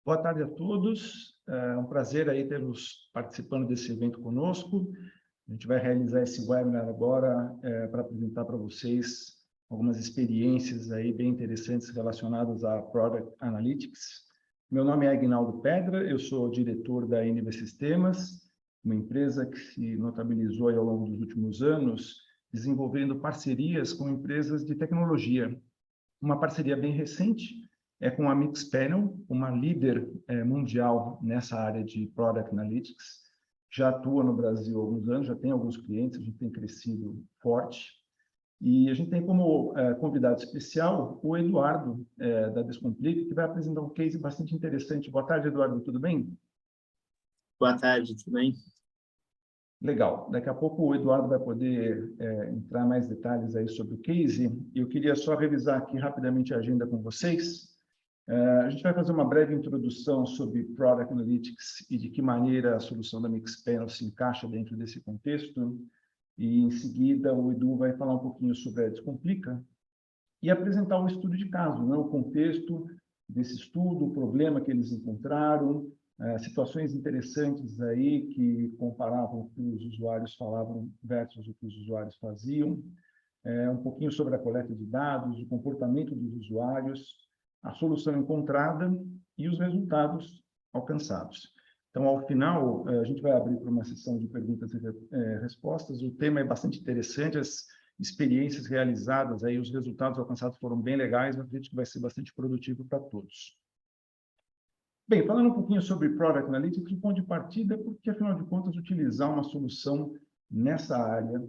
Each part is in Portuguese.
Boa tarde a todos. É um prazer aí tê-los participando desse evento conosco. A gente vai realizar esse webinar agora para apresentar para vocês algumas experiências aí bem interessantes relacionadas a Product Analytics. Meu nome é Aguinaldo Pedra, eu sou diretor da NV Sistemas, uma empresa que se notabilizou aí ao longo dos últimos anos, desenvolvendo parcerias com empresas de tecnologia. Uma parceria bem recente é com a Mixpanel, uma líder mundial nessa área de Product Analytics. Já atua no Brasil há alguns anos, já tem alguns clientes, a gente tem crescido forte. E a gente tem como convidado especial o Eduardo, da Descomplica, que vai apresentar um case bastante interessante. Boa tarde, Eduardo, tudo bem? Boa tarde, tudo bem? Legal. Daqui a pouco o Eduardo vai poder entrar mais detalhes aí sobre o case. Eu queria só revisar aqui rapidamente a agenda com vocês. A gente vai fazer uma breve introdução sobre Product Analytics e de que maneira a solução da Mixpanel se encaixa dentro desse contexto. E, em seguida, o Edu vai falar um pouquinho sobre a Descomplica e apresentar um estudo de caso, né? O contexto desse estudo, o problema que eles encontraram, situações interessantes aí que comparavam o que os usuários falavam versus o que os usuários faziam, um pouquinho sobre a coleta de dados, o comportamento dos usuários, a solução encontrada e os resultados alcançados. Então, ao final, a gente vai abrir para uma sessão de perguntas e respostas. O tema é bastante interessante, as experiências realizadas, aí, os resultados alcançados foram bem legais, eu acredito que vai ser bastante produtivo para todos. Bem, falando um pouquinho sobre Product Analytics, o ponto de partida é porque, afinal de contas, utilizar uma solução nessa área,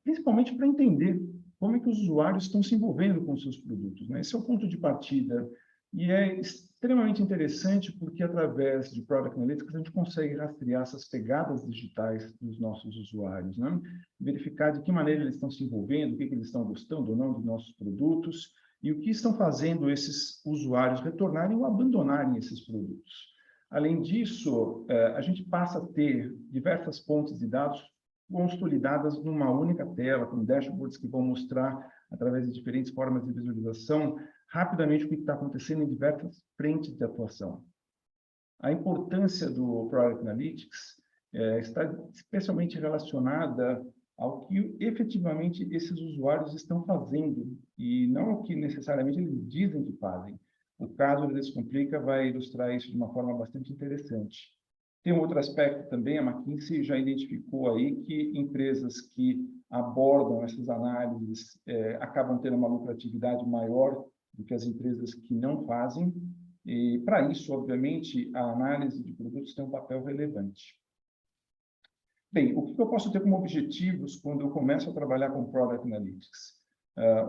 principalmente para entender como é que os usuários estão se envolvendo com os seus produtos, né? Esse é o ponto de partida e é extremamente interessante porque, através de Product Analytics, a gente consegue rastrear essas pegadas digitais dos nossos usuários, né? Verificar de que maneira eles estão se envolvendo, o que eles estão gostando ou não dos nossos produtos e o que estão fazendo esses usuários retornarem ou abandonarem esses produtos. Além disso, a gente passa a ter diversas fontes de dados consolidadas numa única tela, com dashboards que vão mostrar, através de diferentes formas de visualização, rapidamente o que está acontecendo em diversas frentes de atuação. A importância do Product Analytics está especialmente relacionada ao que efetivamente esses usuários estão fazendo e não o que necessariamente eles dizem que fazem. O caso da Descomplica vai ilustrar isso de uma forma bastante interessante. Tem um outro aspecto também, a McKinsey já identificou aí que empresas que abordam essas análises acabam tendo uma lucratividade maior do que as empresas que não fazem. E, para isso, obviamente, a análise de produtos tem um papel relevante. Bem, o que eu posso ter como objetivos quando eu começo a trabalhar com Product Analytics?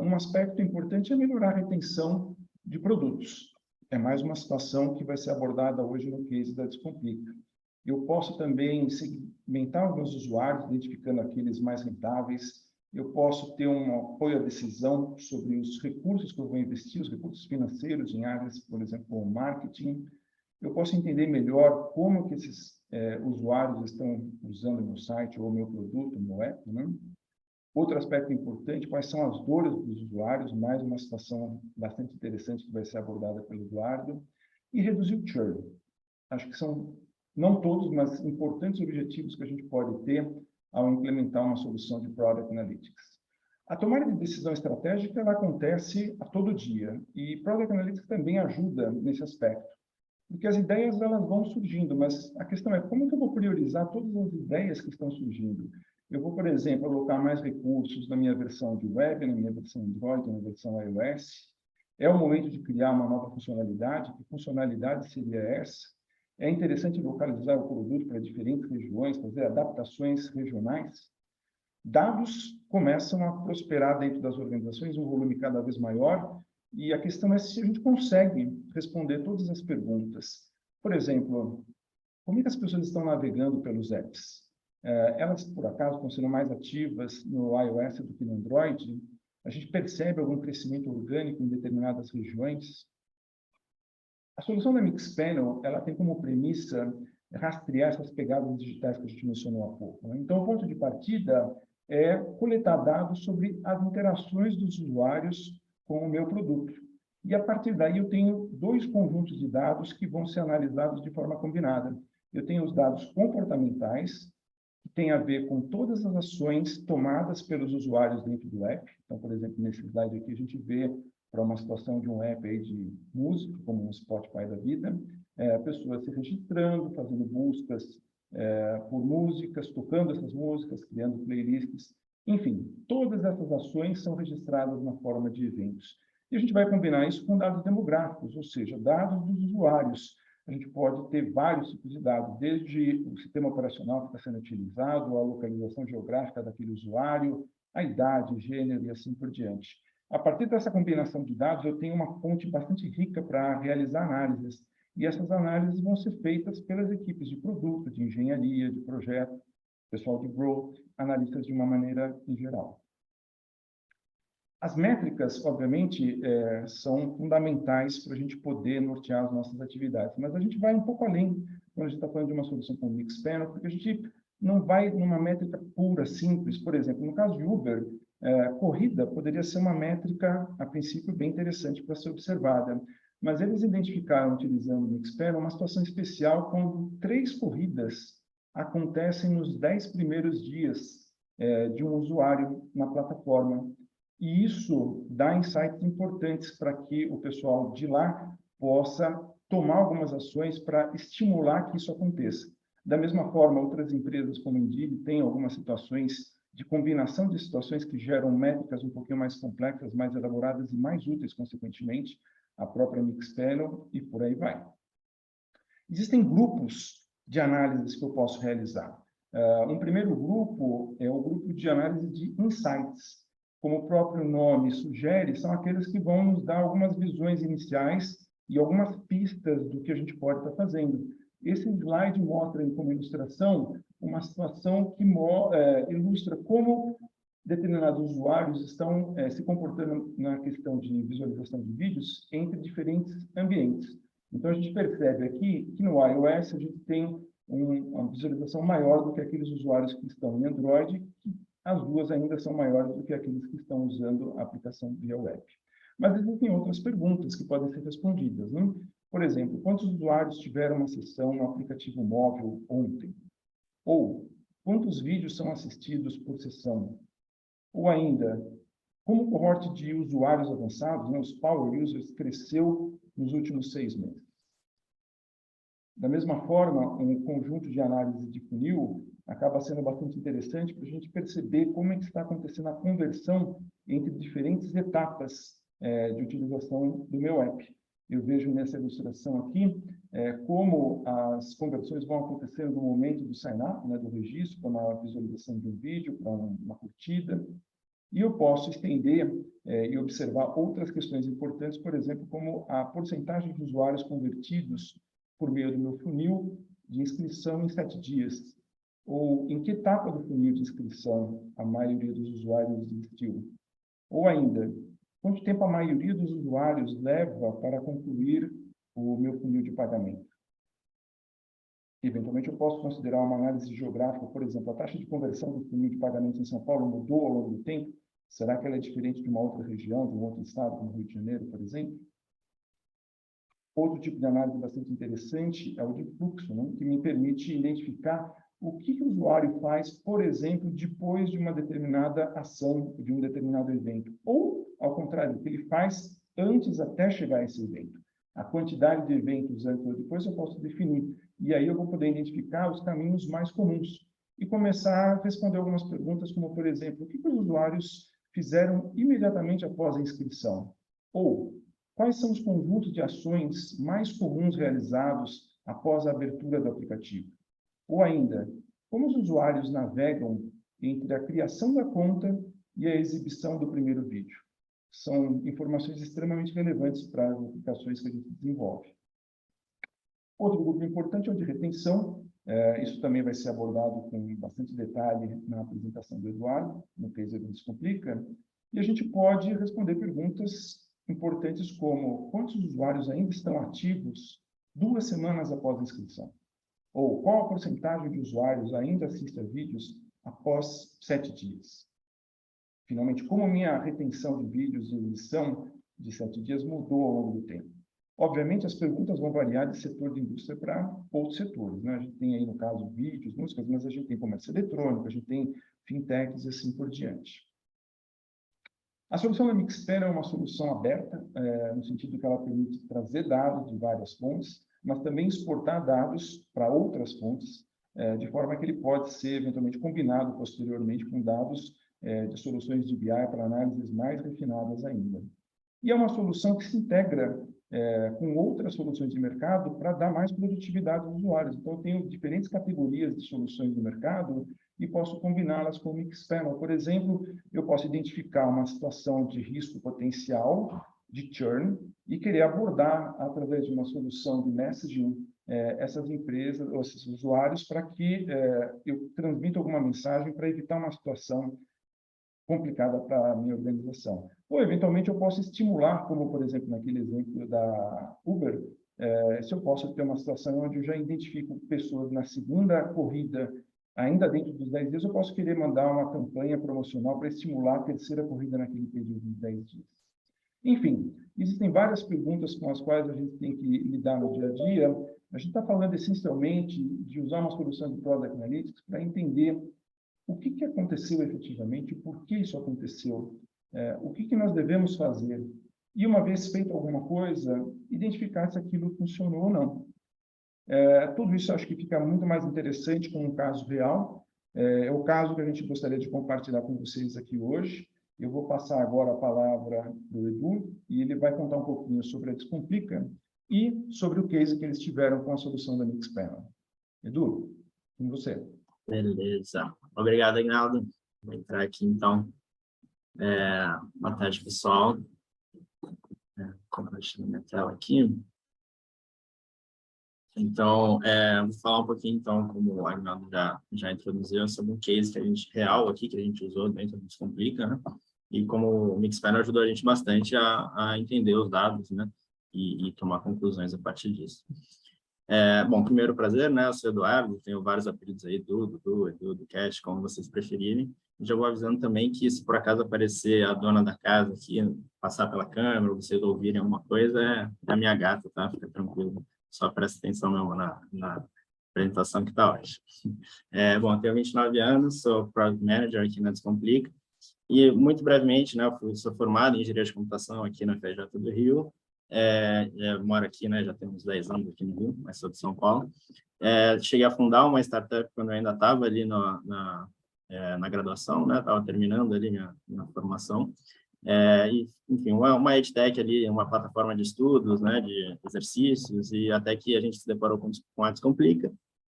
Um aspecto importante é melhorar a retenção de produtos. É mais uma situação que vai ser abordada hoje no case da Descomplica. Eu posso também segmentar os meus usuários, identificando aqueles mais rentáveis. Eu posso ter um apoio à decisão sobre os recursos que eu vou investir, os recursos financeiros em áreas, por exemplo, como marketing. Eu posso entender melhor como que esses usuários estão usando o meu site ou o meu produto, o meu app, né? Outro aspecto importante, quais são as dores dos usuários, mais uma situação bastante interessante que vai ser abordada pelo Eduardo. E reduzir o churn. Acho que são não todos, mas importantes objetivos que a gente pode ter ao implementar uma solução de Product Analytics. A tomada de decisão estratégica ela acontece a todo dia e Product Analytics também ajuda nesse aspecto, porque as ideias elas vão surgindo, mas a questão é como que eu vou priorizar todas as ideias que estão surgindo. Eu vou, por exemplo, alocar mais recursos na minha versão de web, na minha versão Android, na versão iOS. É o momento de criar uma nova funcionalidade. Que funcionalidade seria essa? É interessante localizar o produto para diferentes regiões, fazer adaptações regionais. Dados começam a prosperar dentro das organizações, um volume cada vez maior, e a questão é se a gente consegue responder todas as perguntas. Por exemplo, como é que as pessoas estão navegando pelos apps? Elas, por acaso, estão sendo mais ativas no iOS do que no Android? A gente percebe algum crescimento orgânico em determinadas regiões? A solução da Mixpanel, ela tem como premissa rastrear essas pegadas digitais que a gente mencionou há pouco, né? Então, o ponto de partida é coletar dados sobre as interações dos usuários com o meu produto. E, a partir daí, eu tenho dois conjuntos de dados que vão ser analisados de forma combinada. Eu tenho os dados comportamentais, que tem a ver com todas as ações tomadas pelos usuários dentro do app. Então, por exemplo, nesse slide aqui, a gente vê para uma situação de um app aí de música, como um Spotify da vida, pessoas se registrando, fazendo buscas por músicas, tocando essas músicas, criando playlists. Enfim, todas essas ações são registradas na forma de eventos. E a gente vai combinar isso com dados demográficos, ou seja, dados dos usuários. A gente pode ter vários tipos de dados, desde o sistema operacional que está sendo utilizado, a localização geográfica daquele usuário, a idade, gênero e assim por diante. A partir dessa combinação de dados, eu tenho uma fonte bastante rica para realizar análises. E essas análises vão ser feitas pelas equipes de produto, de engenharia, de projeto, pessoal de growth, analistas de uma maneira em geral. As métricas, obviamente, são fundamentais para a gente poder nortear as nossas atividades, mas a gente vai um pouco além quando a gente está falando de uma solução com Mixpanel, porque a gente não vai numa métrica pura, simples. Por exemplo, no caso de Uber, corrida poderia ser uma métrica, a princípio, bem interessante para ser observada, mas eles identificaram, utilizando o Mixpanel, uma situação especial quando 3 corridas acontecem nos 10 primeiros dias de um usuário na plataforma. E isso dá insights importantes para que o pessoal de lá possa tomar algumas ações para estimular que isso aconteça. Da mesma forma, outras empresas como a Indeed têm algumas situações de combinação de situações que geram métricas um pouquinho mais complexas, mais elaboradas e mais úteis, consequentemente, a própria Mixpanel e por aí vai. Existem grupos de análises que eu posso realizar. Um primeiro grupo é o grupo de análise de insights. Como o próprio nome sugere, são aqueles que vão nos dar algumas visões iniciais e algumas pistas do que a gente pode estar fazendo. Esse slide mostra, como ilustração, uma situação que ilustra como determinados usuários estão se comportando na questão de visualização de vídeos entre diferentes ambientes. Então, a gente percebe aqui que no iOS a gente tem uma visualização maior do que aqueles usuários que estão em Android, que as duas ainda são maiores do que aqueles que estão usando a aplicação via web. Mas existem outras perguntas que podem ser respondidas, né? Por exemplo, quantos usuários tiveram uma sessão no aplicativo móvel ontem? Ou, quantos vídeos são assistidos por sessão? Ou ainda, como o cohorte de usuários avançados, né, os Power Users, cresceu nos últimos 6 meses? Da mesma forma, um conjunto de análise de funil acaba sendo bastante interessante para a gente perceber como é que está acontecendo a conversão entre diferentes etapas de utilização do meu app. Eu vejo nessa ilustração aqui como as conversões vão acontecendo no momento do sign-up, né, do registro, para uma visualização de um vídeo, para uma curtida. E eu posso estender e observar outras questões importantes, por exemplo, como a porcentagem de usuários convertidos por meio do meu funil de inscrição em 7 dias, ou em que etapa do funil de inscrição a maioria dos usuários desistiu, ou ainda, quanto tempo a maioria dos usuários leva para concluir o meu funil de pagamento. Eventualmente, eu posso considerar uma análise geográfica, por exemplo, a taxa de conversão do funil de pagamento em São Paulo mudou ao longo do tempo? Será que ela é diferente de uma outra região, de um outro estado, como Rio de Janeiro, por exemplo? Outro tipo de análise bastante interessante é o de fluxo, né, que me permite identificar o que o usuário faz, por exemplo, depois de uma determinada ação, de um determinado evento. Ou, ao contrário, o que ele faz antes até chegar a esse evento. A quantidade de eventos antes ou depois eu posso definir. E aí eu vou poder identificar os caminhos mais comuns. E começar a responder algumas perguntas, como, por exemplo, o que os usuários fizeram imediatamente após a inscrição? Ou, quais são os conjuntos de ações mais comuns realizados após a abertura do aplicativo? Ou ainda, como os usuários navegam entre a criação da conta e a exibição do primeiro vídeo? São informações extremamente relevantes para as aplicações que a gente desenvolve. Outro grupo importante é o de retenção. Isso também vai ser abordado com bastante detalhe na apresentação do Eduardo, no Case Ele Descomplica. E a gente pode responder perguntas importantes como quantos usuários ainda estão ativos 2 semanas após a inscrição? Ou qual a porcentagem de usuários ainda assiste a vídeos após 7 dias? Finalmente, como minha retenção de vídeos e edição de 7 dias mudou ao longo do tempo. Obviamente, as perguntas vão variar de setor de indústria para outros setores, né? A gente tem aí, no caso, vídeos, músicas, mas a gente tem comércio eletrônico, a gente tem fintechs e assim por diante. A solução da Mixpanel é uma solução aberta, no sentido que ela permite trazer dados de várias fontes, mas também exportar dados para outras fontes, de forma que ele pode ser eventualmente combinado posteriormente com dados de soluções de BI para análises mais refinadas ainda. E é uma solução que se integra com outras soluções de mercado para dar mais produtividade aos usuários. Então, eu tenho diferentes categorias de soluções de mercado e posso combiná-las com o Mixpanel. Por exemplo, eu posso identificar uma situação de risco potencial, de churn, e querer abordar, através de uma solução de messaging, essas empresas, ou esses usuários, para que eu transmita alguma mensagem para evitar uma situação complicada para a minha organização. Ou, eventualmente, eu posso estimular, como, por exemplo, naquele exemplo da Uber, se eu posso ter uma situação onde eu já identifico pessoas na segunda corrida, ainda dentro dos 10 dias, eu posso querer mandar uma campanha promocional para estimular a terceira corrida naquele período de 10 dias. Enfim, existem várias perguntas com as quais a gente tem que lidar no dia a dia. A gente está falando, essencialmente, de usar uma solução de Product Analytics para entender o que aconteceu efetivamente, por que isso aconteceu, o que nós devemos fazer. E, uma vez feito alguma coisa, identificar se aquilo funcionou ou não. Tudo isso acho que fica muito mais interessante com um caso real. É o caso que a gente gostaria de compartilhar com vocês aqui hoje. Eu vou passar agora a palavra para o Edu, e ele vai contar um pouquinho sobre a Descomplica e sobre o case que eles tiveram com a solução da Mixpanel. Edu, com você. Beleza. Obrigado, Aguinaldo. Vou entrar aqui, então. Boa tarde, pessoal. Compartilhando minha tela aqui. Então, vou falar um pouquinho, então, como o Aguinaldo já introduziu, sobre um case que a gente, real aqui, que a gente usou dentro do Descomplica, né? E como o Mixpanel ajudou a gente bastante a entender os dados, né? E tomar conclusões a partir disso. Bom, primeiro, prazer, né? Eu sou Eduardo, tenho vários apelidos aí, Dudu, Edu, do Cash, como vocês preferirem. Já vou avisando também que, se por acaso aparecer a dona da casa aqui, passar pela câmera, ou vocês ouvirem alguma coisa, é a minha gata, tá? Fica tranquilo. Só presta atenção mesmo na apresentação que está hoje. Bom, eu tenho 29 anos, sou Product Manager aqui na Descomplica. E, muito brevemente, né, eu sou formado em Engenharia de Computação aqui na FJ do Rio. Moro aqui, né, já tenho uns 10 anos aqui no Rio, mas sou de São Paulo. Cheguei a fundar uma startup quando eu ainda estava ali na graduação, né, estava terminando ali minha formação. Enfim, uma edtech ali, uma plataforma de estudos, né, de exercícios, e até que a gente se deparou com a Descomplica,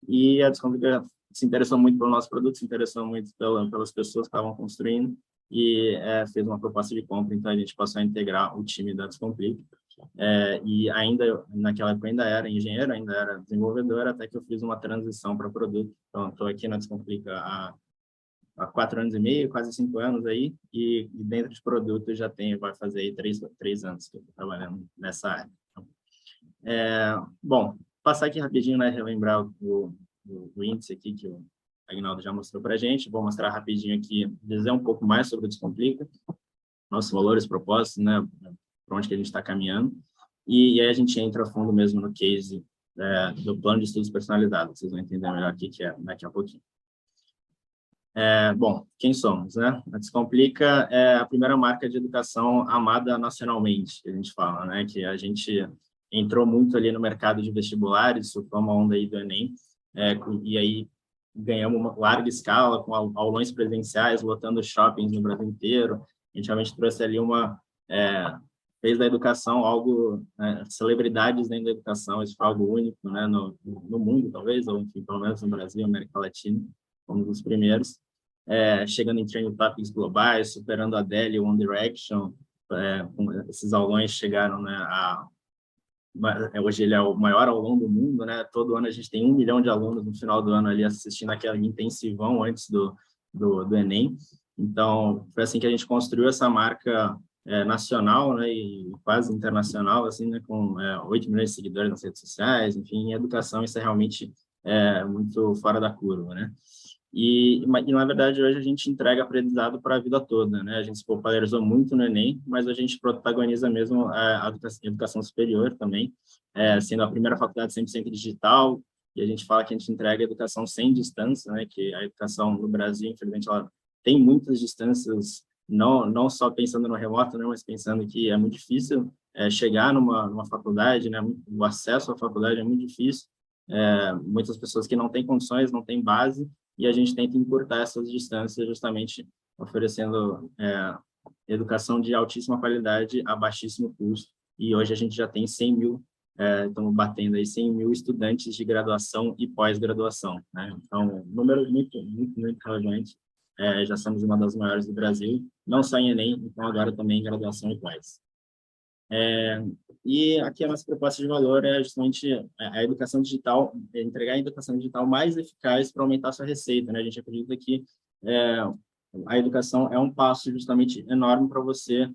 e a Descomplica se interessou muito pelo nosso produto, se interessou muito pelas pessoas que estavam construindo, e fez uma proposta de compra. Então a gente passou a integrar o time da Descomplica, e ainda, naquela época, ainda era engenheiro, ainda era desenvolvedor, até que eu fiz uma transição para produto. Então, estou aqui na Descomplica há 4 anos e meio, quase 5 anos aí, e dentro de produto já vai fazer aí 3 anos que eu estou trabalhando nessa área. Então, bom, passar aqui rapidinho, né, relembrar o índice aqui que o Aguinaldo já mostrou para a gente. Vou mostrar rapidinho aqui, dizer um pouco mais sobre o Descomplica, nossos valores, propósitos, né, para onde que a gente está caminhando, e aí a gente entra a fundo mesmo no case do plano de estudos personalizado. Vocês vão entender melhor o que é daqui a pouquinho. Bom, quem somos, né? A Descomplica é a primeira marca de educação amada nacionalmente, que a gente fala, né? Que a gente entrou muito ali no mercado de vestibulares, surfou uma onda aí do Enem, e aí ganhamos uma larga escala, com aulões presenciais, lotando shoppings no Brasil inteiro. A gente realmente trouxe ali fez da educação algo, celebridades dentro da educação. Isso foi algo único, né? No mundo, talvez, ou enfim, pelo menos no Brasil, América Latina, como um dos primeiros. Chegando em trending topics globais, superando a Adele e One Direction. Esses aulões chegaram, né, hoje ele é o maior aulão do mundo, né? Todo ano a gente tem 1 milhão de alunos no final do ano ali assistindo aquela intensivão antes do Enem. Então, foi assim que a gente construiu essa marca nacional, né, e quase internacional, assim, né, com 8 milhões de seguidores nas redes sociais. Enfim, em educação isso é realmente muito fora da curva, né? na verdade, hoje a gente entrega aprendizado para a vida toda, né? A gente se popularizou muito no Enem, mas a gente protagoniza mesmo a educação superior também, sendo a primeira faculdade 100% digital, e a gente fala que a gente entrega educação sem distância, né? Que a educação no Brasil, infelizmente, ela tem muitas distâncias, não só pensando no remoto, né? Mas pensando que é muito difícil chegar numa faculdade, né? O acesso à faculdade é muito difícil, muitas pessoas que não têm condições, não têm base, e a gente tenta encurtar essas distâncias justamente oferecendo educação de altíssima qualidade a baixíssimo custo. E hoje a gente já tem 100 mil, estamos batendo aí 100 mil estudantes de graduação e pós-graduação, né? Então, números muito relevantes. Já somos uma das maiores do Brasil, não só em Enem, então agora também em graduação e pós. E aqui a nossa proposta de valor é justamente a educação digital, entregar a educação digital mais eficaz para aumentar a sua receita, né? A gente acredita que a educação é um passo justamente enorme para você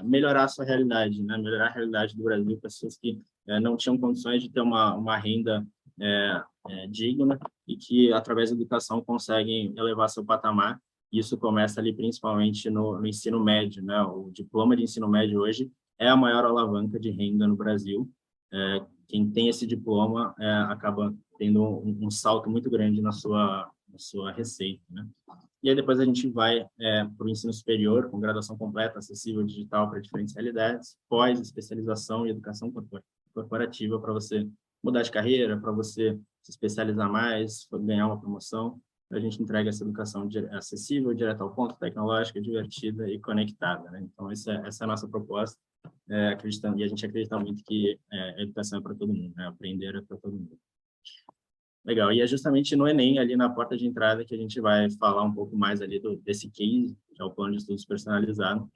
melhorar a sua realidade, né? Melhorar a realidade do Brasil, pessoas que não tinham condições de ter uma renda digna e que, através da educação, conseguem elevar seu patamar. Isso começa ali principalmente no ensino médio, né? O diploma de ensino médio hoje é a maior alavanca de renda no Brasil. Quem tem esse diploma acaba tendo um salto muito grande na sua receita, né? E aí depois a gente vai para o ensino superior, com graduação completa, acessível, digital para diferentes realidades, pós-especialização e educação corporativa para você mudar de carreira, para você se especializar mais, ganhar uma promoção. A gente entrega essa educação acessível, direto ao ponto, tecnológica, divertida e conectada, né? Então, essa é a nossa proposta. E a gente acredita muito que a educação é para todo mundo, né? Aprender é para todo mundo. Legal, e é justamente no Enem, ali na porta de entrada, que a gente vai falar um pouco mais ali desse case, que é o plano de estudos personalizado.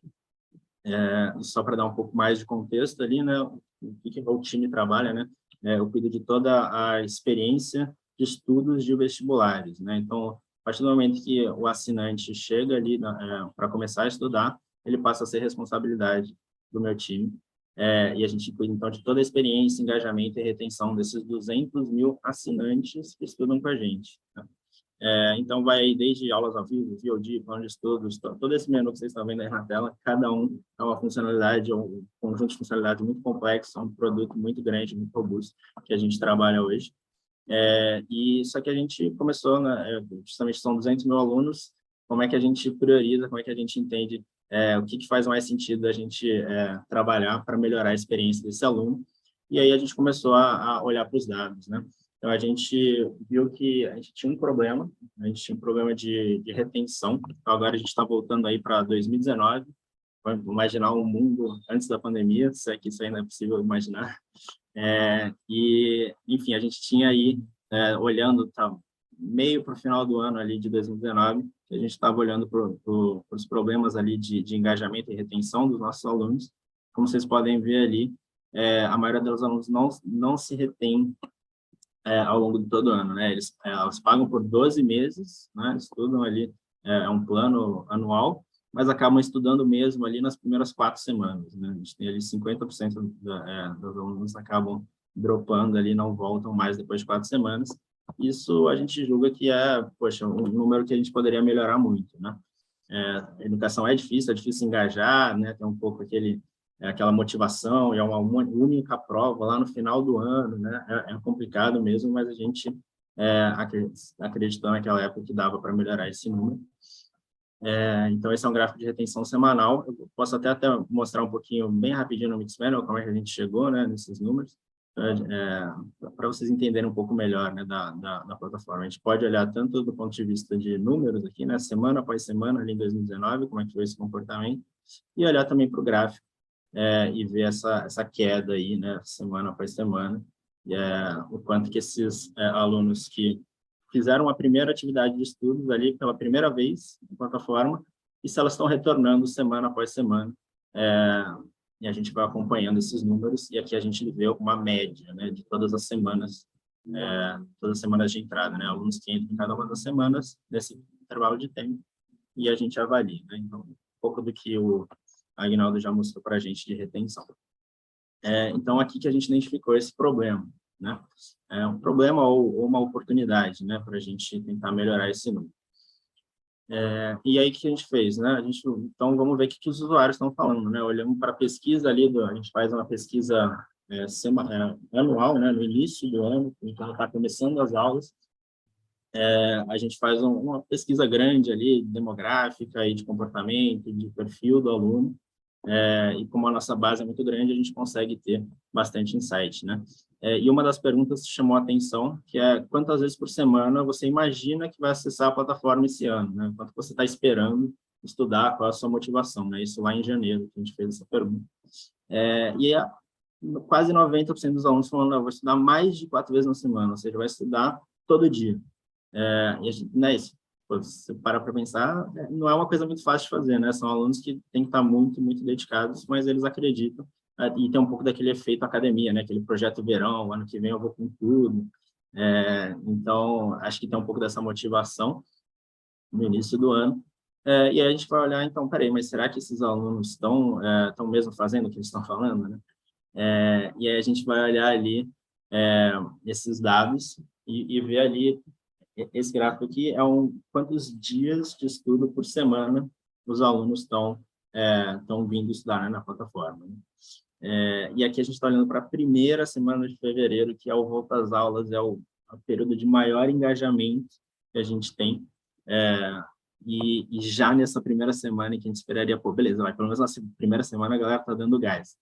Só para dar um pouco mais de contexto ali, né? O que o time trabalha, né? Eu cuido de toda a experiência de estudos de vestibulares, né? Então, a partir do momento que o assinante chega ali para começar a estudar, ele passa a ser responsabilidade do meu time. E a gente cuida, então, de toda a experiência, engajamento e retenção desses 200 mil assinantes que estudam com a gente, né? Então, vai desde aulas ao vivo, VOD, plano de estudos, todo esse menu que vocês estão vendo aí na tela, cada um é uma funcionalidade, um conjunto de funcionalidades muito complexo, um produto muito grande, muito robusto, que a gente trabalha hoje. Só que a gente começou, né, justamente são 200 mil alunos, como é que a gente prioriza, como é que a gente entende o que faz mais sentido a gente trabalhar para melhorar a experiência desse aluno. E aí a gente começou a olhar para os dados, né? Então, a gente viu que a gente tinha um problema, de retenção. Então, agora a gente está voltando aí para 2019, vamos imaginar um mundo antes da pandemia, se é que isso ainda é possível imaginar. Enfim, a gente tinha aí, olhando meio para o final do ano ali de 2019, a gente estava olhando para os problemas ali de engajamento e retenção dos nossos alunos. Como vocês podem ver ali, a maioria dos alunos não se retém ao longo de todo o ano, né? Eles pagam por 12 meses, né? Estudam ali, um plano anual, mas acabam estudando mesmo ali nas primeiras 4 semanas, né? A gente tem ali 50% dos alunos acabam dropando ali, não voltam mais depois de 4 semanas. Isso a gente julga que poxa, um número que a gente poderia melhorar muito, né? A educação é difícil engajar, né? Tem um pouco aquela motivação, e é uma única prova lá no final do ano, né? É complicado mesmo, mas a gente acreditou naquela época que dava para melhorar esse número. Então, esse é um gráfico de retenção semanal. Eu posso até mostrar um pouquinho, bem rapidinho no Mixpanel, como é que a gente chegou, né, nesses números, para vocês entenderem um pouco melhor, né, da plataforma. A gente pode olhar tanto do ponto de vista de números aqui, né, semana após semana, ali em 2019, como é que foi esse comportamento, e olhar também para o gráfico, e ver essa queda aí, né, semana após semana, o quanto que esses alunos que fizeram a primeira atividade de estudos ali pela primeira vez na plataforma, e se elas estão retornando semana após semana, e a gente vai acompanhando esses números, e aqui a gente vê uma média, né, de todas as semanas de entrada, né, alunos que entram em cada uma das semanas, nesse intervalo de tempo, e a gente avalia, né, então, um pouco do que o Aguinaldo já mostrou para a gente de retenção. Então, aqui que a gente identificou esse problema. né? É um problema ou uma oportunidade, né, para a gente tentar melhorar esse número. E aí, o que a gente fez, né? Então, vamos ver o que os usuários estão falando, né? Olhamos para a pesquisa ali, a gente faz uma pesquisa anual, né? No início do ano, então está começando as aulas, a gente faz uma pesquisa grande ali, demográfica e de comportamento, de perfil do aluno, e como a nossa base é muito grande, a gente consegue ter bastante insight, né? E uma das perguntas que chamou a atenção, que é quantas vezes por semana você imagina que vai acessar a plataforma esse ano, né? Quanto você está esperando estudar, qual é a sua motivação, né? Isso lá em janeiro, que a gente fez essa pergunta. Quase 90% dos alunos falando, eu vou estudar mais de 4 vezes na semana, ou seja, vai estudar todo dia. E a gente, não é isso. Pô, se você parar para pensar, não é uma coisa muito fácil de fazer, né? São alunos que têm que estar muito, muito dedicados, mas eles acreditam. E tem um pouco daquele efeito academia, né? Aquele projeto verão, ano que vem eu vou com tudo. Então, acho que tem um pouco dessa motivação no início do ano. E aí a gente vai olhar, então, peraí, mas será que esses alunos estão mesmo fazendo o que eles estão falando, né? E aí a gente vai olhar ali esses dados e ver ali, esse gráfico aqui é quantos dias de estudo por semana os alunos estão vindo estudar, né, na plataforma, né? E aqui a gente está olhando para a primeira semana de fevereiro, que é o volta às aulas, é o período de maior engajamento que a gente tem. E já nessa primeira semana que a gente esperaria, pô, beleza, pelo menos na primeira semana a galera está dando gás.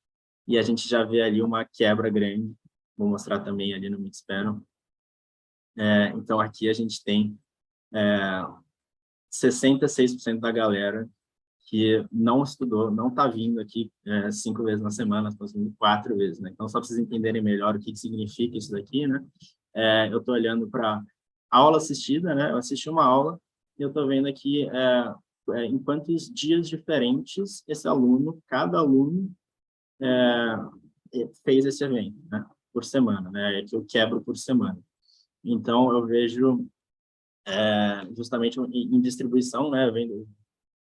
E a gente já vê ali uma quebra grande, vou mostrar também ali no Mixpanel. Então, aqui a gente tem 66% da galera que não estudou, não está vindo aqui 5 vezes na semana, está vindo 4 vezes, né? Então, só para vocês entenderem melhor o que significa isso daqui, né? Eu estou olhando para aula assistida, né? Eu assisti uma aula e eu estou vendo aqui em quantos dias diferentes esse aluno, cada aluno, fez esse evento, né? Por semana, né? É que eu quebro por semana. Então, eu vejo justamente em distribuição, né? Vendo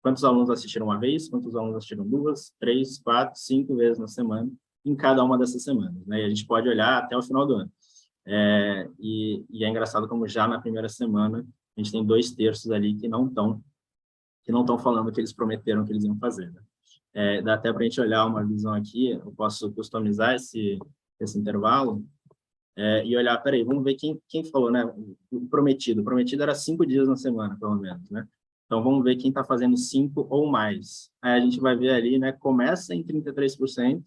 quantos alunos assistiram uma vez, quantos alunos assistiram 2, 3, 4, 5 vezes na semana, em cada uma dessas semanas, né? E a gente pode olhar até o final do ano. E é engraçado como já na primeira semana a gente tem 2/3 ali que não estão falando o que eles prometeram que eles iam fazer, né? Dá até para a gente olhar uma visão aqui, eu posso customizar esse intervalo e olhar, peraí, vamos ver quem falou, né? O prometido era 5 dias na semana, pelo menos, né? Então, vamos ver quem está fazendo 5 ou mais. Aí a gente vai ver ali, né? Começa em 33%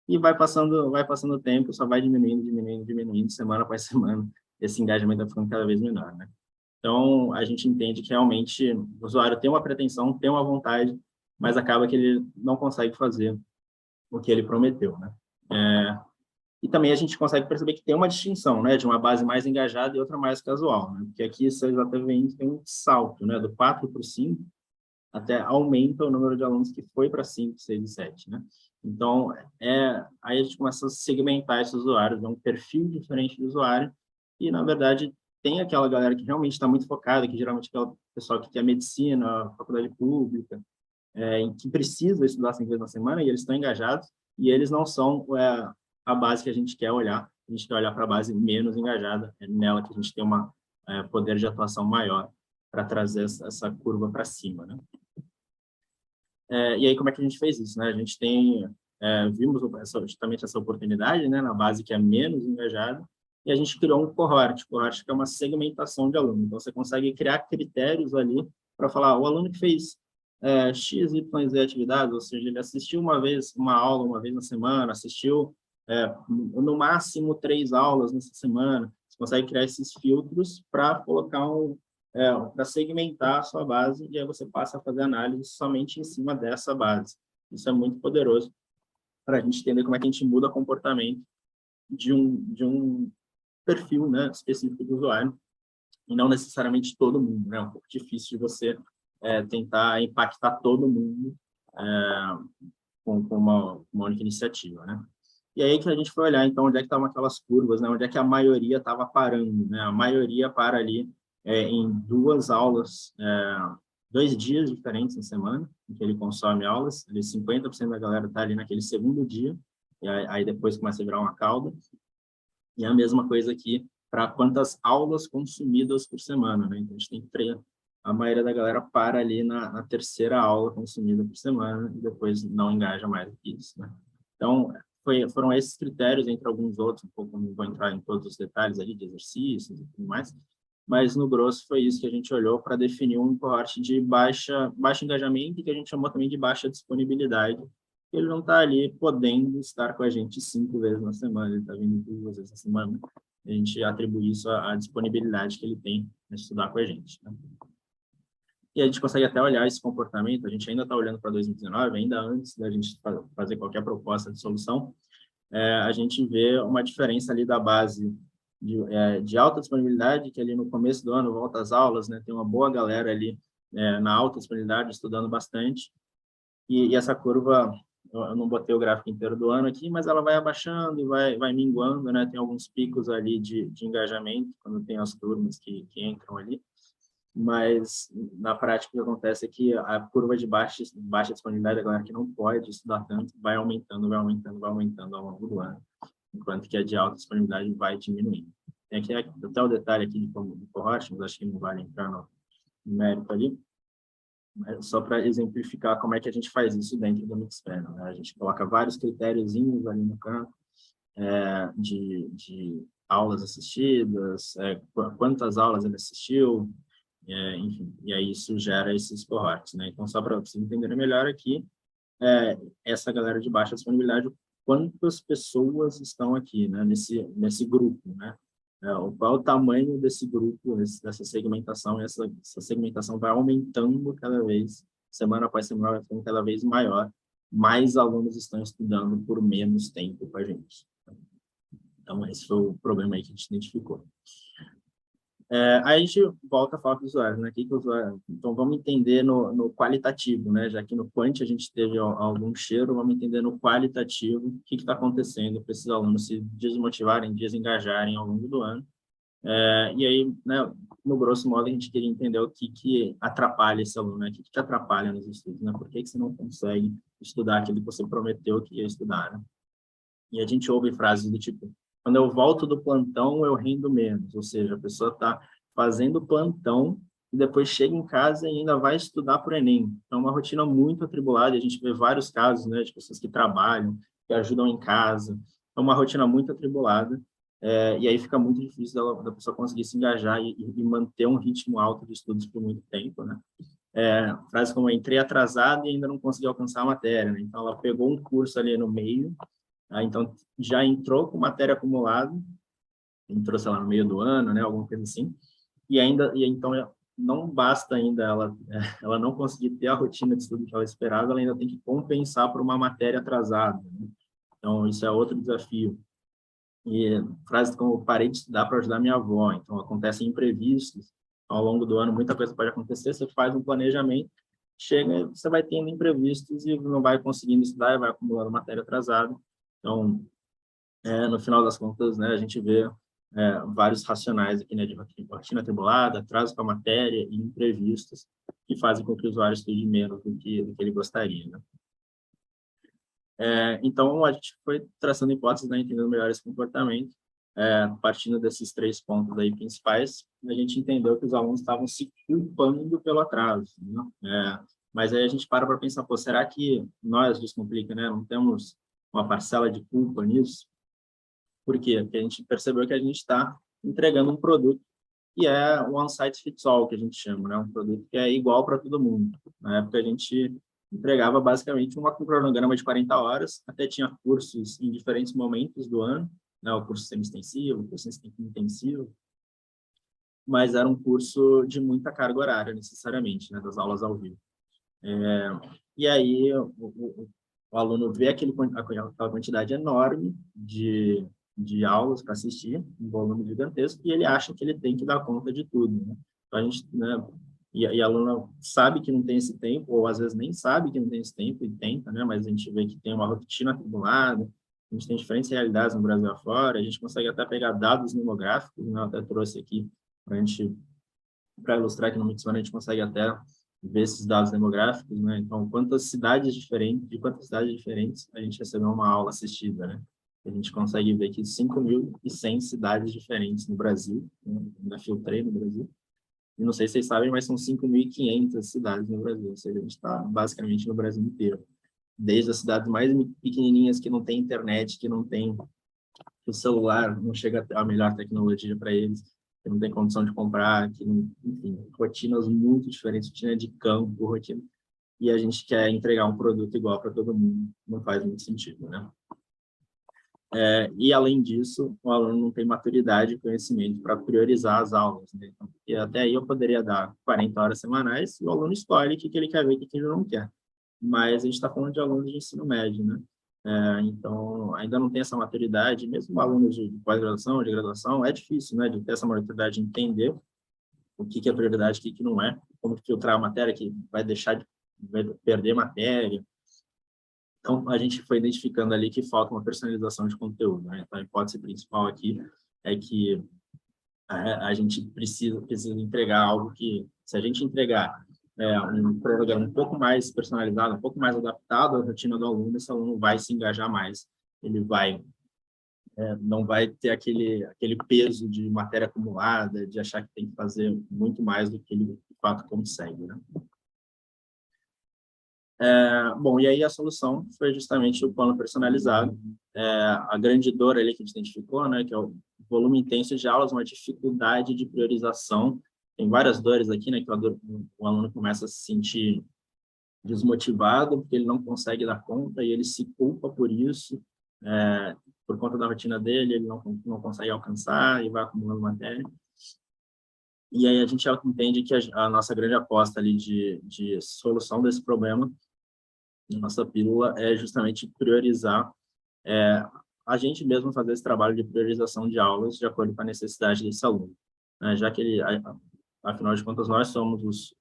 e vai passando o tempo, só vai diminuindo, semana após semana. Esse engajamento vai ficando cada vez menor, né? Então, a gente entende que realmente o usuário tem uma pretensão, tem uma vontade, mas acaba que ele não consegue fazer o que ele prometeu, né? E também a gente consegue perceber que tem uma distinção, né, de uma base mais engajada e outra mais casual, né? Porque aqui vocês até veem que tem um salto, né, do 4 para o 5, até aumenta o número de alunos que foi para 5, 6 e 7, né? Então, aí a gente começa a segmentar esses usuários, é um perfil diferente de usuário, e, na verdade, tem aquela galera que realmente está muito focada, que geralmente é o pessoal que quer medicina, faculdade pública, que precisa estudar 5 vezes na semana, e eles estão engajados, e eles não são a base que a gente quer olhar. A gente quer olhar para a base menos engajada, é nela que a gente tem um poder de atuação maior para trazer essa curva para cima, né? E aí, como é que a gente fez isso, né? A gente vimos justamente essa oportunidade, né, na base que é menos engajada, e a gente criou um cohort que é uma segmentação de aluno. Então, você consegue criar critérios ali para falar, o aluno que fez X, Y, Z atividades, ou seja, ele assistiu uma aula uma vez na semana, assistiu no máximo 3 aulas nessa semana. Você consegue criar esses filtros para colocar para segmentar a sua base, e aí você passa a fazer análise somente em cima dessa base. Isso é muito poderoso para a gente entender como é que a gente muda o comportamento de um perfil, né, específico do usuário, e não necessariamente todo mundo, né? É um pouco difícil de você tentar impactar todo mundo com uma única iniciativa, né? E aí que a gente foi olhar, então, onde é que estavam aquelas curvas, né? Onde é que a maioria estava parando, né? A maioria para ali em 2 aulas, 2 dias diferentes na semana, em que ele consome aulas. 50% da galera está ali naquele segundo dia, e aí depois começa a virar uma cauda. E a mesma coisa aqui para quantas aulas consumidas por semana, né? Então, a gente tem que a maioria da galera para ali na terceira aula consumida por semana e depois não engaja mais do que isso, né? Então, foram esses critérios, entre alguns outros, um pouco não vou entrar em todos os detalhes ali de exercícios e tudo mais, mas no grosso foi isso que a gente olhou para definir um cohort de baixo engajamento, que a gente chamou também de baixa disponibilidade. Ele não está ali podendo estar com a gente 5 vezes na semana, ele está vindo 2 vezes na semana. A gente atribui isso à disponibilidade que ele tem para estudar com a gente, né? E a gente consegue até olhar esse comportamento, a gente ainda está olhando para 2019, ainda antes da gente fazer qualquer proposta de solução, a gente vê uma diferença ali da base de alta disponibilidade, que ali no começo do ano volta às aulas, né? Tem uma boa galera ali na alta disponibilidade, estudando bastante, e essa curva, eu não botei o gráfico inteiro do ano aqui, mas ela vai abaixando e vai minguando, né? Tem alguns picos ali de engajamento, quando tem as turmas que entram ali, mas na prática o que acontece é que a curva de baixa disponibilidade da galera que não pode estudar tanto vai aumentando ao longo do ano, enquanto que a de alta disponibilidade vai diminuindo. Tem aqui até o detalhe aqui de cohort, mas acho que não vale entrar no mérito ali, mas só para exemplificar como é que a gente faz isso dentro do Mixpanel, né? A gente coloca vários critériozinhos ali no campo, de aulas assistidas, quantas aulas ele assistiu, enfim, e aí isso gera esses cohorts, né? Então, só para vocês entenderem melhor aqui, essa galera de baixa disponibilidade, quantas pessoas estão aqui, né? Nesse grupo, né? Qual é o tamanho desse grupo, dessa segmentação, e essa segmentação vai aumentando cada vez, semana após semana, vai ficando cada vez maior, mais alunos estão estudando por menos tempo com a gente. Então, esse foi o problema aí que a gente identificou. Aí a gente volta a falar com o usuário, né? Então, vamos entender no qualitativo, né? Já que no quant a gente teve algum cheiro, vamos entender no qualitativo o que está acontecendo para esses alunos se desmotivarem, desengajarem ao longo do ano. E aí, né, no grosso modo, a gente queria entender o que atrapalha esse aluno, né? O que te atrapalha nos estudos, né? Por que você não consegue estudar aquilo que você prometeu que ia estudar, né? E a gente ouve frases do tipo: quando eu volto do plantão, eu rendo menos. Ou seja, a pessoa está fazendo plantão e depois chega em casa e ainda vai estudar para o Enem. Então, é uma rotina muito atribulada. A gente vê vários casos, né, de pessoas que trabalham, que ajudam em casa. É uma rotina muito atribulada. E aí fica muito difícil da pessoa conseguir se engajar e manter um ritmo alto de estudos por muito tempo, né? Frase como: entrei atrasado e ainda não consegui alcançar a matéria, né? Então, ela pegou um curso ali no meio, então já entrou com matéria acumulada, entrou, sei lá, no meio do ano, né, alguma coisa assim, e então não basta ainda ela não conseguir ter a rotina de estudo que ela esperava, ela ainda tem que compensar por uma matéria atrasada, né? Então isso é outro desafio. E frases como: parei de estudar para ajudar minha avó. Então acontecem imprevistos ao longo do ano, muita coisa pode acontecer, você faz um planejamento, chega, você vai tendo imprevistos e não vai conseguindo estudar e vai acumulando matéria atrasada. Então, no final das contas, né, a gente vê vários racionais aqui, né, de rotina atribulada, atraso com a matéria e imprevistos que fazem com que o usuário estude menos do que ele gostaria, né? Então, a gente foi traçando hipóteses, né, entendendo melhor esse comportamento. Partindo desses 3 pontos aí principais, a gente entendeu que os alunos estavam se culpando pelo atraso, né? Mas aí a gente para pensar: pô, será que nós, Descomplica, né, não temos uma parcela de culpa nisso? Por quê? Porque a gente percebeu que a gente está entregando um produto que é one size fits all, que a gente chama, né? Um produto que é igual para todo mundo. Na época, a gente entregava basicamente um cronograma de 40 horas, até tinha cursos em diferentes momentos do ano, né? O curso semi-extensivo, o curso intensivo, mas era um curso de muita carga horária, necessariamente, né? Das aulas ao vivo. E aí, o aluno vê aquela quantidade enorme de aulas para assistir, um volume gigantesco, e ele acha que ele tem que dar conta de tudo, né? Então, a gente, né, e a aluna sabe que não tem esse tempo, ou às vezes nem sabe que não tem esse tempo e tenta, né? Mas a gente vê que tem uma rotina atribulada, a gente tem diferentes realidades no Brasil afora, a gente consegue até pegar dados demográficos, né? Eu até trouxe aqui para ilustrar que no Mixpanel a gente consegue até ver esses dados demográficos, né? Então, de quantas cidades diferentes a gente recebeu uma aula assistida, né? A gente consegue ver que 5.100 cidades diferentes no Brasil, ainda filtrei no Brasil, e não sei se vocês sabem, mas são 5.500 cidades no Brasil, ou seja, a gente está basicamente no Brasil inteiro. Desde as cidades mais pequenininhas que não tem internet, que não tem o celular, não chega a melhor tecnologia para eles, que não tem condição de comprar, que não, enfim, rotinas muito diferentes, rotina de campo, rotina, e a gente quer entregar um produto igual para todo mundo, não faz muito sentido, né? E, além disso, o aluno não tem maturidade e conhecimento para priorizar as aulas, né? Então, e até aí eu poderia dar 40 horas semanais e o aluno escolhe o que ele quer ver e o que ele não quer. Mas a gente está falando de alunos de ensino médio, né? Então, ainda não tem essa maturidade, mesmo alunos de pós-graduação, de graduação, é difícil, né? De ter essa maturidade de entender o que é prioridade, o que não é, como filtrar a matéria que vai perder matéria. Então, a gente foi identificando ali que falta uma personalização de conteúdo, né? Então, a hipótese principal aqui é que a gente precisa entregar algo que, se a gente entregar um programa um pouco mais personalizado, um pouco mais adaptado à rotina do aluno, esse aluno vai se engajar mais, ele não vai ter aquele peso de matéria acumulada, de achar que tem que fazer muito mais do que ele, de fato, consegue, né? Bom, e aí a solução foi justamente o plano personalizado. A grande dor ali que a gente identificou, né, que é o volume intenso de aulas, uma dificuldade de priorização. Tem várias dores aqui, né, que o aluno começa a se sentir desmotivado porque ele não consegue dar conta e ele se culpa por isso, por conta da rotina dele, ele não consegue alcançar e vai acumulando matéria. E aí a gente entende que a nossa grande aposta ali de solução desse problema, nossa pílula, é justamente priorizar, a gente mesmo fazer esse trabalho de priorização de aulas de acordo com a necessidade desse aluno, né? Já que ele, afinal de contas, nós somos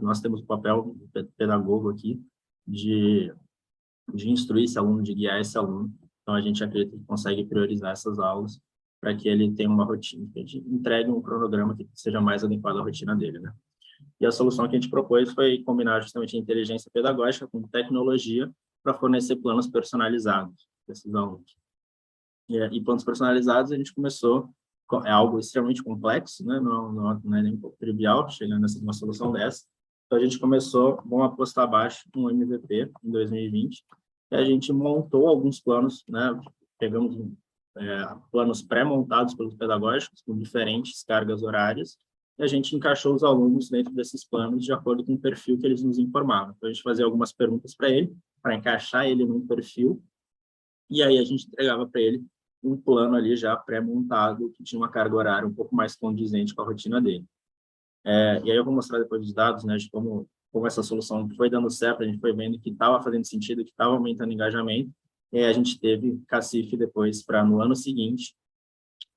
nós temos o papel pedagogo aqui de instruir esse aluno, de guiar esse aluno. Então, a gente acredita que consegue priorizar essas aulas para que ele tenha uma rotina, que a gente entregue um cronograma que seja mais adequado à rotina dele, né? E a solução que a gente propôs foi combinar justamente a inteligência pedagógica com tecnologia para fornecer planos personalizados para esses alunos. E planos personalizados, a gente começou, é algo extremamente complexo, né? Não é nem um pouco trivial chegar numa solução dessa. Então, a gente começou, vamos apostar abaixo, um MVP em 2020, e a gente montou alguns planos, né? Pegamos planos pré-montados pelos pedagógicos, com diferentes cargas horárias, e a gente encaixou os alunos dentro desses planos de acordo com o perfil que eles nos informavam. Então, a gente fazia algumas perguntas para ele, para encaixar ele num perfil, e aí a gente entregava para ele um plano ali já pré-montado, que tinha uma carga horária um pouco mais condizente com a rotina dele. E aí eu vou mostrar depois os dados, né, de como essa solução foi dando certo, a gente foi vendo que estava fazendo sentido, que estava aumentando o engajamento, e aí a gente teve cacife depois para, no ano seguinte,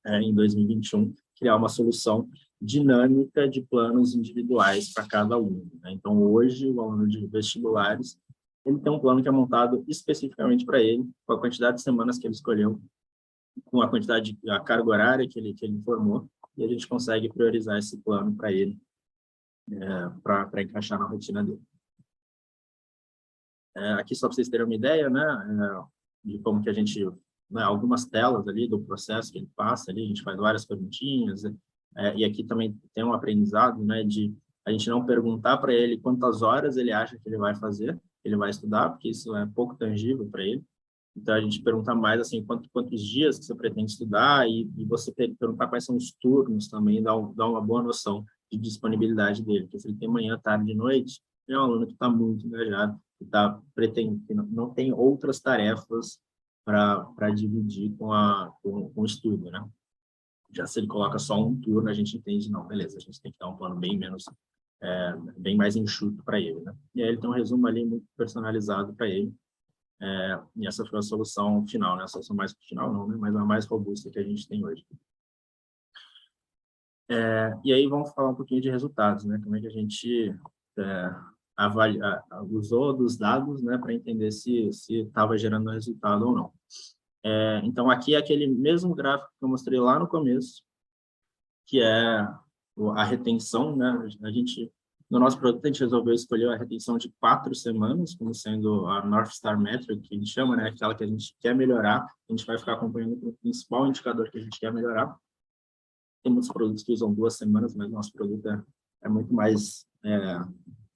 em 2021, criar uma solução dinâmica de planos individuais para cada aluno, né? Então, hoje, o aluno de vestibulares, ele tem um plano que é montado especificamente para ele, com a quantidade de semanas que ele escolheu, com a carga horária que ele informou, e a gente consegue priorizar esse plano para ele, para encaixar na rotina dele. Aqui, só para vocês terem uma ideia, né, de como que a gente, né, algumas telas ali do processo que ele passa ali, a gente faz várias perguntinhas, e aqui também tem um aprendizado, né, de a gente não perguntar para ele quantas horas ele acha que ele vai fazer, ele vai estudar, porque isso é pouco tangível para ele. Então, a gente pergunta mais, assim, quantos dias que você pretende estudar e você perguntar quais são os turnos também, dá uma boa noção de disponibilidade dele. Porque se ele tem manhã, tarde e noite, é um aluno que está muito engajado, que não tem outras tarefas para dividir com o estudo, né? Já se ele coloca só um turno, a gente entende, não, beleza, a gente tem que dar um plano bem mais enxuto para ele, né? E aí ele tem um resumo ali muito personalizado para ele. E essa foi a solução final, né? A solução mais final não, né? Mas a mais robusta que a gente tem hoje. E aí vamos falar um pouquinho de resultados, né? Como é que a gente usou dos dados, né, para entender se estava gerando resultado ou não. Então, aqui é aquele mesmo gráfico que eu mostrei lá no começo, que é a retenção, né? A gente No nosso produto, a gente resolveu escolher a retenção de 4 semanas, como sendo a North Star Metric, que a gente chama, né? Aquela que a gente quer melhorar. A gente vai ficar acompanhando o principal indicador que a gente quer melhorar. Tem muitos produtos que usam 2 semanas, mas nosso produto é muito mais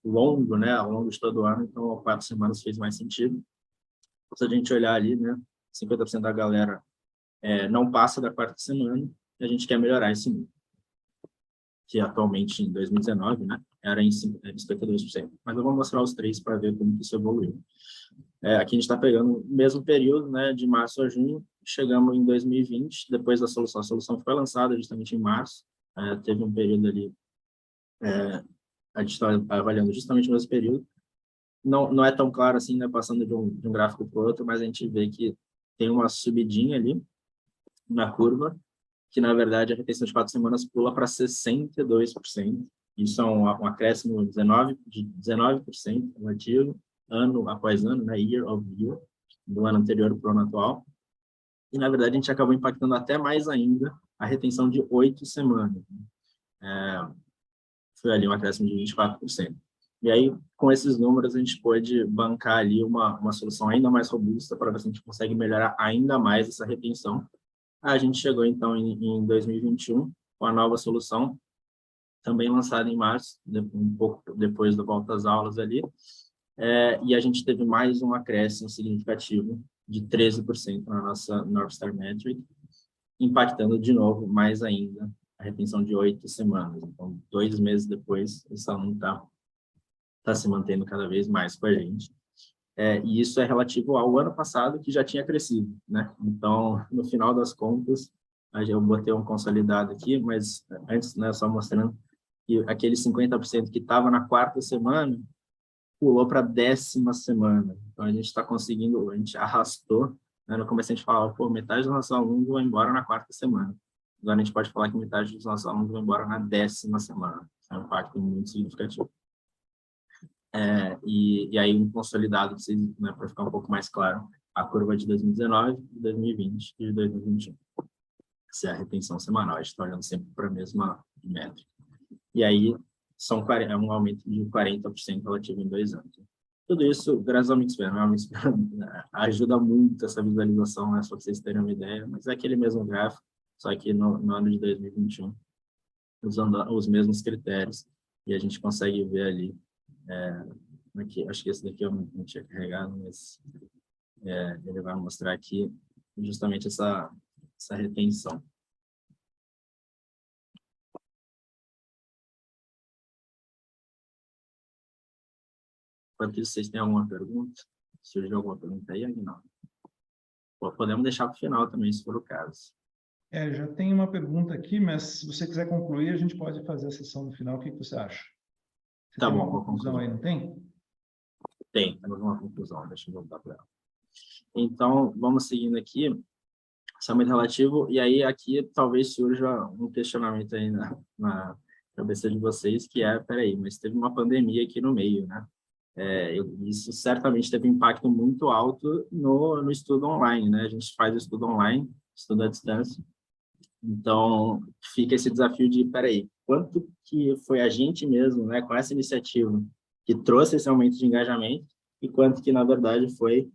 longo, né? Ao longo de todo o ano, então 4 semanas fez mais sentido. Se a gente olhar ali, né? 50% da galera não passa da 4ª semana e a gente quer melhorar esse número, que atualmente em 2019, né, era em 52%. Mas eu vou mostrar os 3 para ver como isso evoluiu. Aqui a gente está pegando o mesmo período, né, de março a junho, chegamos em 2020, depois da solução. A solução foi lançada justamente em março, teve um período ali, a gente está avaliando justamente o mesmo período. Não é tão claro assim, né, passando de um gráfico para o outro, mas a gente vê que tem uma subidinha ali na curva, que, na verdade, a retenção de 4 semanas pula para 62%. Isso é um acréscimo de 19% relativo, ano após ano, né, year of year, do ano anterior para o ano atual. E, na verdade, a gente acabou impactando até mais ainda a retenção de 8 semanas. Foi ali um acréscimo de 24%. E aí, com esses números, a gente pôde bancar ali uma solução ainda mais robusta para ver se a gente consegue melhorar ainda mais essa retenção. A gente chegou, então, em 2021, com a nova solução, também lançada em março, um pouco depois da volta às aulas ali, e a gente teve mais um acréscimo significativo de 13% na nossa North Star Metric, impactando de novo mais ainda a retenção de 8 semanas. Então, 2 meses depois, esse aluno está se mantendo cada vez mais com a gente. E isso é relativo ao ano passado, que já tinha crescido, né? Então, no final das contas, eu botei um consolidado aqui, mas antes, né, só mostrando que aquele 50% que estava na 4ª semana, pulou para a 10ª semana. Então, a gente está conseguindo, a gente arrastou, né? No começo a gente falava, pô, metade dos nossos alunos vão embora na 4ª semana. Agora a gente pode falar que metade dos nossos alunos vão embora na 10ª semana. É um impacto muito significativo. E aí um consolidado, né, para ficar um pouco mais claro, a curva de 2019, de 2020 e de 2021. Essa é a retenção semanal, a gente está olhando sempre para a mesma métrica. E aí é um aumento de 40% relativo em 2 anos. Tudo isso graças ao Mixpanel. O Mixpanel ajuda muito essa visualização, né, só para vocês terem uma ideia, mas é aquele mesmo gráfico, só que no ano de 2021, usando os mesmos critérios, e a gente consegue ver ali aqui, acho que esse daqui eu não tinha carregado, mas ele vai mostrar aqui justamente essa retenção. Enquanto isso, vocês têm alguma pergunta? Surgiu alguma pergunta aí, Aguinaldo? Podemos deixar para o final também, se for o caso. Já tem uma pergunta aqui, mas se você quiser concluir, a gente pode fazer a sessão no final. O que você acha? Você Tá tem bom, uma vou conclusão concluir. aí, não tem? Temos uma conclusão, deixa eu voltar para ela. Então, vamos seguindo aqui, isso é muito relativo, e aí aqui talvez surja um questionamento aí na cabeça de vocês, que peraí, mas teve uma pandemia aqui no meio, né? Isso certamente teve um impacto muito alto no estudo online, né? A gente faz o estudo online, estudo à distância, então fica esse desafio de, peraí, quanto que foi a gente mesmo, né, com essa iniciativa, que trouxe esse aumento de engajamento, e quanto que, na verdade, foi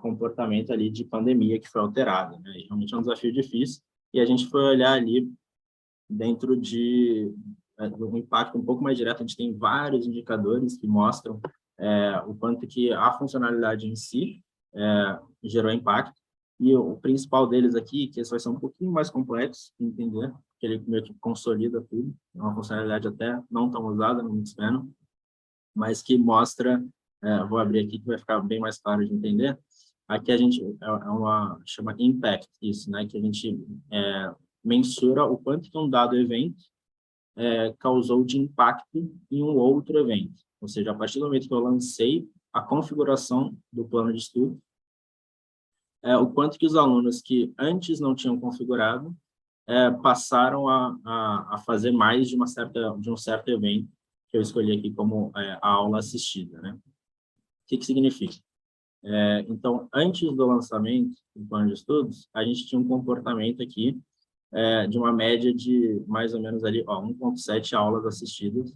comportamento ali de pandemia que foi alterado, né? E realmente é um desafio difícil, e a gente foi olhar ali dentro de um impacto um pouco mais direto. A gente tem vários indicadores que mostram o quanto que a funcionalidade em si gerou impacto, e o principal deles aqui, que esse vai ser um pouquinho mais complexo de entender, que ele meio que consolida tudo, é uma funcionalidade até não tão usada no Mixpanel, mas que mostra, vou abrir aqui que vai ficar bem mais claro de entender. Aqui a gente chama impact, isso, né, que a gente mensura o quanto que um dado evento causou de impacto em um outro evento. Ou seja, a partir do momento que eu lancei a configuração do plano de estudo, o quanto que os alunos que antes não tinham configurado passaram a fazer mais de um certo evento que eu escolhi aqui como a aula assistida, né? O que significa? Então, antes do lançamento do plano de estudos, a gente tinha um comportamento aqui de uma média de mais ou menos ali 1,7 aulas assistidas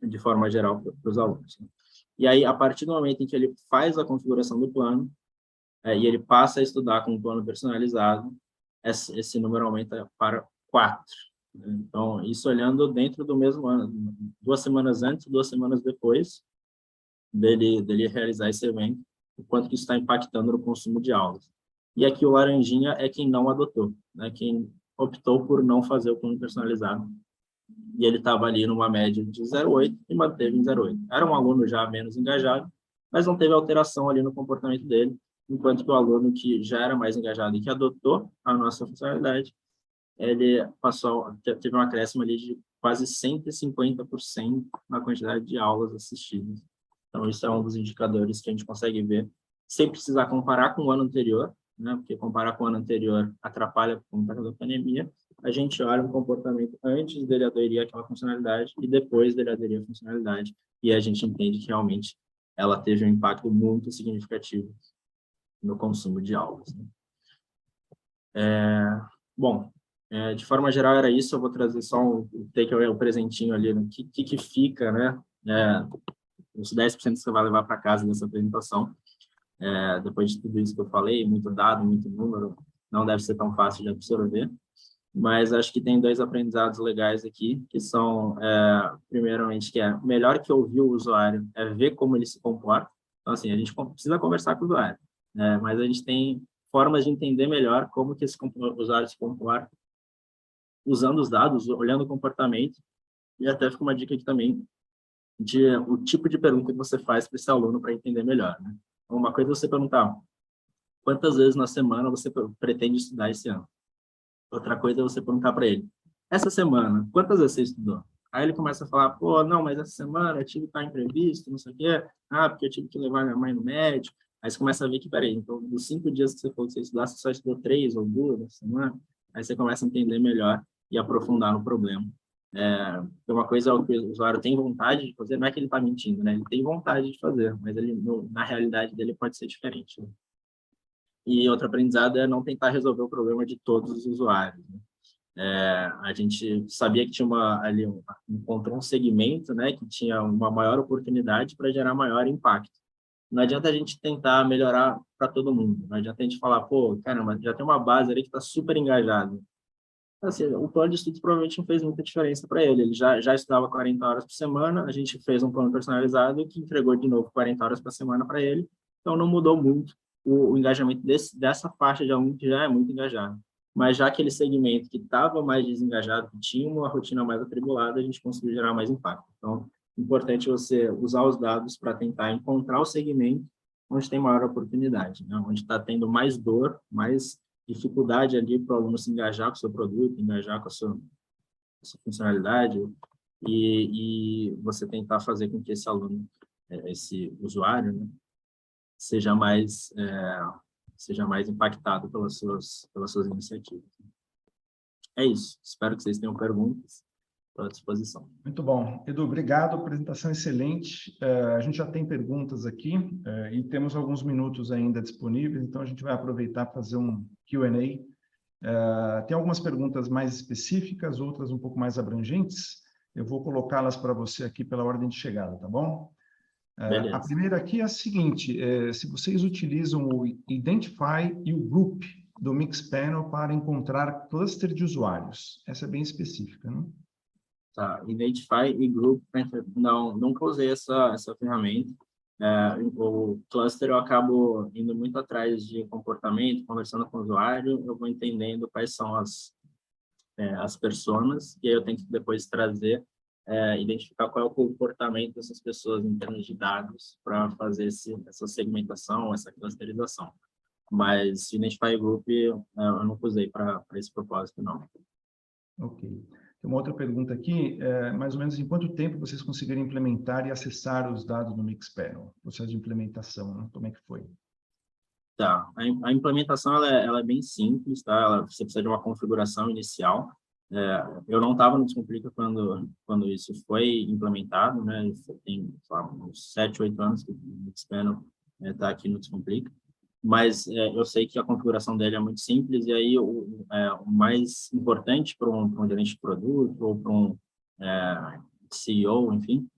de forma geral para os alunos. E aí, a partir do momento em que ele faz a configuração do plano, e ele passa a estudar com um plano personalizado, esse número aumenta para 4. Então, isso olhando dentro do mesmo ano, 2 semanas antes, 2 semanas depois dele realizar esse evento, o quanto que isso está impactando no consumo de aulas. E aqui o laranjinha é quem não adotou, né? Quem optou por não fazer o plano personalizado. E ele estava ali numa média de 0,8 e manteve em 0,8. Era um aluno já menos engajado, mas não teve alteração ali no comportamento dele, enquanto que o aluno que já era mais engajado e que adotou a nossa funcionalidade, ele teve um acréscimo ali de quase 150% na quantidade de aulas assistidas. Então, isso é um dos indicadores que a gente consegue ver, sem precisar comparar com o ano anterior, né? Porque comparar com o ano anterior atrapalha por conta da pandemia. A gente olha o comportamento antes dele aderir àquela funcionalidade e depois dele aderir à funcionalidade, e a gente entende que realmente ela teve um impacto muito significativo no consumo de aulas, né? Bom, de forma geral era isso. Eu vou trazer só um takeaway, um presentinho ali, no que fica, né? Os 10% que você vai levar para casa nessa apresentação. Depois de tudo isso que eu falei, muito dado, muito número, não deve ser tão fácil de absorver, mas acho que tem 2 aprendizados legais aqui, que são, primeiramente, que é melhor que ouvir o usuário, é ver como ele se comporta. Então, assim, a gente precisa conversar com o usuário, né? Mas a gente tem formas de entender melhor como que esse usuário se comporta, usando os dados, olhando o comportamento, e até fica uma dica aqui também, o tipo de pergunta que você faz para esse aluno para entender melhor, né? Uma coisa é você perguntar quantas vezes na semana você pretende estudar esse ano. Outra coisa é você perguntar para ele, essa semana, quantas vezes você estudou? Aí ele começa a falar, pô, não, mas essa semana eu tive que estar imprevisto, não sei o quê, porque eu tive que levar minha mãe no médico. Aí você começa a ver que, peraí, então, dos 5 dias que você falou que você estudar, você só estudou 3 ou 2 na semana. Aí você começa a entender melhor e aprofundar no problema. Uma coisa é o que o usuário tem vontade de fazer, não é que ele está mentindo, né? Ele tem vontade de fazer, mas ele, na realidade dele pode ser diferente, né? E outro aprendizado é não tentar resolver o problema de todos os usuários, né? A gente sabia que tinha encontrou um segmento, né, que tinha uma maior oportunidade para gerar maior impacto. Não adianta a gente tentar melhorar para todo mundo. Não adianta a gente falar, pô, caramba, já tem uma base ali que está super engajada. Assim, o plano de estudos provavelmente não fez muita diferença para ele. Ele já estudava 40 horas por semana, a gente fez um plano personalizado que entregou de novo 40 horas por semana para ele. Então, não mudou muito o engajamento dessa faixa de aluno que já é muito engajado. Mas já aquele segmento que estava mais desengajado, que tinha uma rotina mais atribulada, a gente conseguiu gerar mais impacto. Então, é importante você usar os dados para tentar encontrar o segmento onde tem maior oportunidade, né? Onde está tendo mais dor, mais dificuldade ali para o aluno se engajar com o seu produto, engajar com a sua funcionalidade, e você tentar fazer com que esse aluno, esse usuário, né, seja mais impactado pelas suas iniciativas. É isso. Espero que vocês tenham perguntas. Estou à disposição. Muito bom. Edu, obrigado. Apresentação excelente. A gente já tem perguntas aqui e temos alguns minutos ainda disponíveis, então a gente vai aproveitar para fazer um Q&A. Tem algumas perguntas mais específicas, outras um pouco mais abrangentes. Eu vou colocá-las para você aqui pela ordem de chegada, tá bom? A primeira aqui é a seguinte, se vocês utilizam o Identify e o Group do Mixpanel para encontrar cluster de usuários. Essa é bem específica, né? Tá, Identify e Group, não, nunca usei essa ferramenta. O cluster eu acabo indo muito atrás de comportamento, conversando com o usuário, eu vou entendendo quais são as personas, e aí eu tenho que depois trazer, identificar qual é o comportamento dessas pessoas em termos de dados para fazer essa segmentação, essa clusterização. Mas Identify Group eu nunca usei para esse propósito, não. Ok. Tem uma outra pergunta aqui, mais ou menos em quanto tempo vocês conseguiram implementar e acessar os dados no Mixpanel? O processo de implementação, né? Como é que foi? Tá, a implementação ela é bem simples, tá? Você precisa de uma configuração inicial. Eu não estava no Descomplica quando isso foi implementado, né? Tem, sei lá, uns 7, 8 anos que o Mixpanel está aqui no Descomplica, mas eu sei que a configuração dele é muito simples, e aí o mais importante para um gerente de produto ou para um CEO, enfim,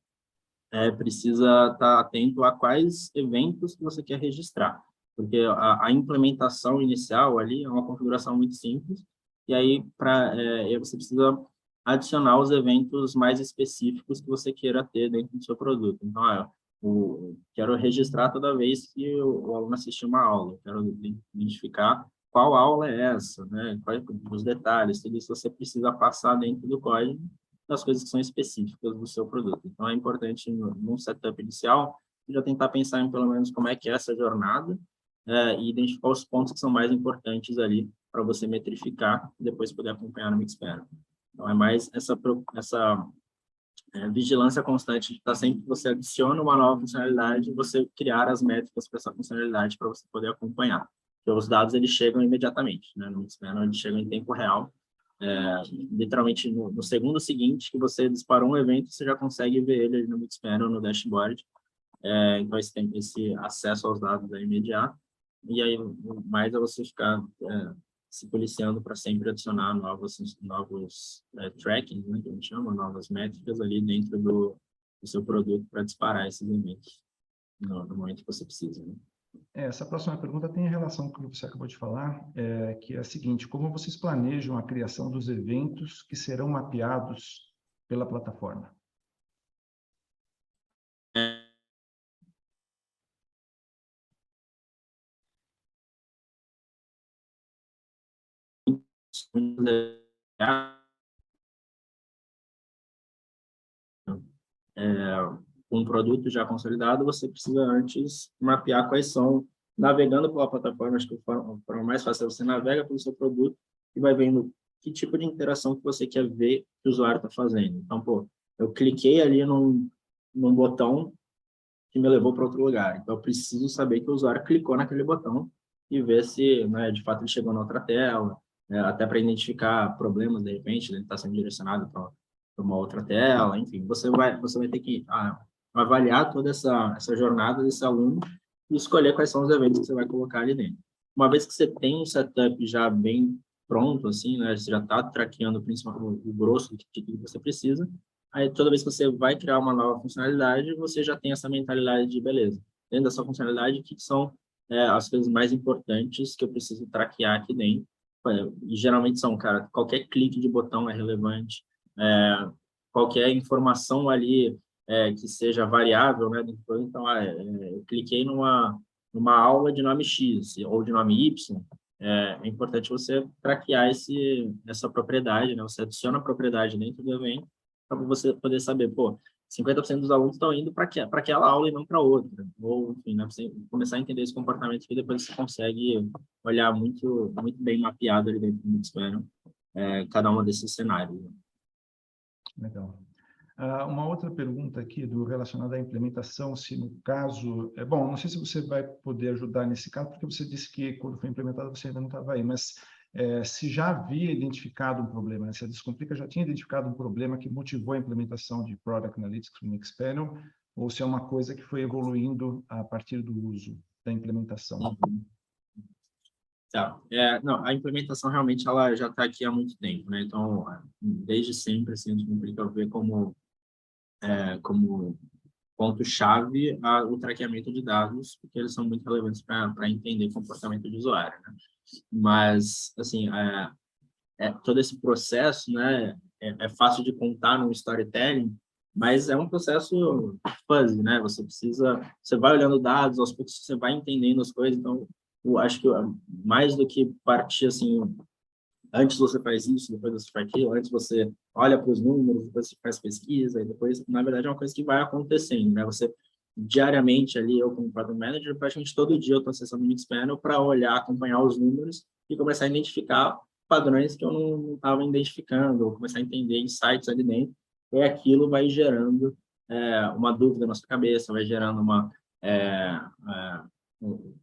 precisa estar atento a quais eventos que você quer registrar, porque a implementação inicial ali é uma configuração muito simples, e aí você precisa adicionar os eventos mais específicos que você queira ter dentro do seu produto. Então, quero registrar toda vez que o aluno assistir uma aula, quero identificar qual aula é essa, né? Quais os detalhes, tudo isso você precisa passar dentro do código das coisas que são específicas do seu produto. Então, é importante, num setup inicial, já tentar pensar em, pelo menos, como é que é essa jornada e identificar os pontos que são mais importantes ali para você metrificar e depois poder acompanhar no Mixpanel. Então, é mais essa vigilância constante de estar sempre que você adiciona uma nova funcionalidade, você criar as métricas para essa funcionalidade para você poder acompanhar. Porque os dados, eles chegam imediatamente, né? No Mixpanel, eles chegam em tempo real. Literalmente, no segundo seguinte que você disparou um evento, você já consegue ver ele no Mixpanel, no dashboard. Então, esse acesso aos dados é imediato. E aí, mais é você ficar se policiando para sempre adicionar novos trackings, né, que a gente chama, novas métricas ali dentro do seu produto para disparar esses eventos no momento que você precisa, né? Essa próxima pergunta tem relação com o que você acabou de falar, que é a seguinte: como vocês planejam a criação dos eventos que serão mapeados pela plataforma? Um produto já consolidado, você precisa antes mapear quais são, navegando pela plataforma, acho que a forma mais fácil é você navega pelo seu produto e vai vendo que tipo de interação que você quer ver que o usuário está fazendo. Então, eu cliquei ali num botão que me levou para outro lugar. Então, eu preciso saber que o usuário clicou naquele botão e ver se, né, de fato, ele chegou na outra tela, até para identificar problemas, de repente, ele está sendo direcionado para uma outra tela, enfim, você vai ter que avaliar toda essa jornada desse aluno e escolher quais são os eventos que você vai colocar ali dentro. Uma vez que você tem um setup já bem pronto, assim, né, você já está traqueando principalmente o grosso do que você precisa, aí toda vez que você vai criar uma nova funcionalidade, você já tem essa mentalidade de, beleza, dentro dessa funcionalidade, o que são as coisas mais importantes que eu preciso traquear aqui dentro. E geralmente são, cara, qualquer clique de botão é relevante, qualquer informação ali que seja variável, né? Então, eu cliquei numa aula de nome X ou de nome Y, é importante você traquear essa propriedade, né? Você adiciona a propriedade dentro do evento para você poder saber, 50% dos alunos estão indo para aquela aula e não para outra. Ou, enfim, né? Você começar a entender esse comportamento que depois você consegue olhar muito, muito bem mapeado ali dentro do Mixpanel, cada um desses cenários. Legal. Uma outra pergunta aqui relacionada à implementação, se no caso... bom, não sei se você vai poder ajudar nesse caso, porque você disse que quando foi implementado você ainda não estava aí, mas se já havia identificado um problema, né? Se a Descomplica já tinha identificado um problema que motivou a implementação de Product Analytics no Mixpanel, ou se é uma coisa que foi evoluindo a partir do uso da implementação. Tá. Não, a implementação realmente ela já está aqui há muito tempo, né? Então, desde sempre, assim, a Descomplica vê como ponto-chave o traqueamento de dados, porque eles são muito relevantes para entender o comportamento do usuário, né? Mas, assim, todo esse processo, né, é fácil de contar no storytelling, mas é um processo fuzzy, né? Você vai olhando dados, aos poucos você vai entendendo as coisas, então, eu acho que mais do que partir, assim, antes você faz isso, depois você faz aquilo, antes você olha para os números, depois você faz pesquisa, e depois, na verdade, é uma coisa que vai acontecendo, né? Você, diariamente ali, eu como Product Manager, praticamente todo dia eu estou acessando o Mixpanel para olhar, acompanhar os números e começar a identificar padrões que eu não estava identificando, ou começar a entender insights ali dentro, e aquilo vai gerando uma dúvida na sua cabeça, vai gerando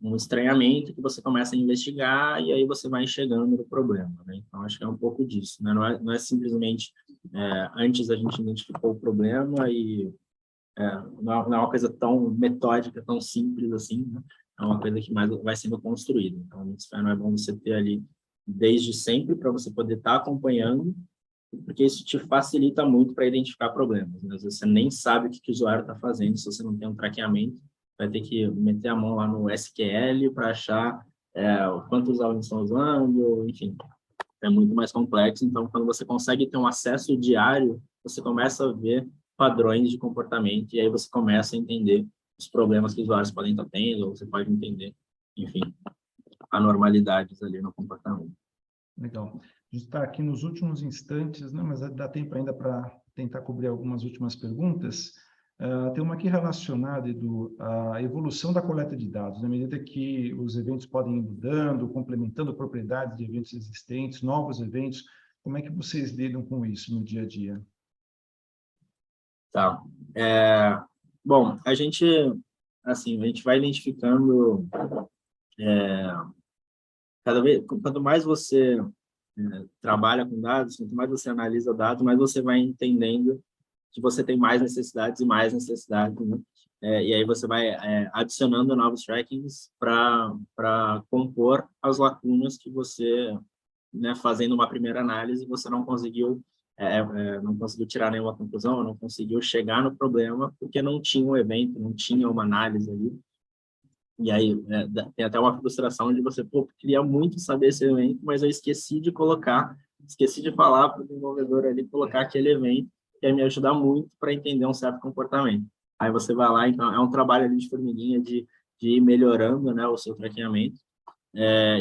um estranhamento que você começa a investigar e aí você vai chegando no problema, né? Então, acho que é um pouco disso, né? Não é simplesmente antes a gente identificou o problema e não é uma coisa tão metódica, tão simples assim, né? É uma coisa que mais vai sendo construída. Então, o Mixpanel é bom você ter ali desde sempre para você poder estar acompanhando porque isso te facilita muito para identificar problemas, né? Às vezes você nem sabe o que o usuário está fazendo, se você não tem um traqueamento, vai ter que meter a mão lá no SQL para achar quantos alunos estão usando, enfim, é muito mais complexo. Então, quando você consegue ter um acesso diário, você começa a ver padrões de comportamento e aí você começa a entender os problemas que os usuários podem estar tendo, ou você pode entender, enfim, anormalidades ali no comportamento. Legal. A gente está aqui nos últimos instantes, né, mas dá tempo ainda para tentar cobrir algumas últimas perguntas. Tem uma aqui relacionada, Edu, à evolução da coleta de dados, na medida que os eventos podem ir mudando, complementando propriedades de eventos existentes, novos eventos. Como é que vocês lidam com isso no dia a dia? Tá. Bom, a gente vai identificando quanto mais você trabalha com dados, quanto mais você analisa dados, mais você vai entendendo que você tem mais necessidades e mais necessidades, né? E aí você vai adicionando novos trackings para compor as lacunas que você, né, fazendo uma primeira análise, você não conseguiu tirar nenhuma conclusão, não conseguiu chegar no problema, porque não tinha um evento, não tinha uma análise ali. E aí tem até uma frustração de você, queria muito saber esse evento, mas eu esqueci de falar para o desenvolvedor ali, colocar aquele evento, que ia me ajudar muito para entender um certo comportamento. Aí você vai lá, então é um trabalho ali de formiguinha, de ir melhorando, né, o seu traqueamento.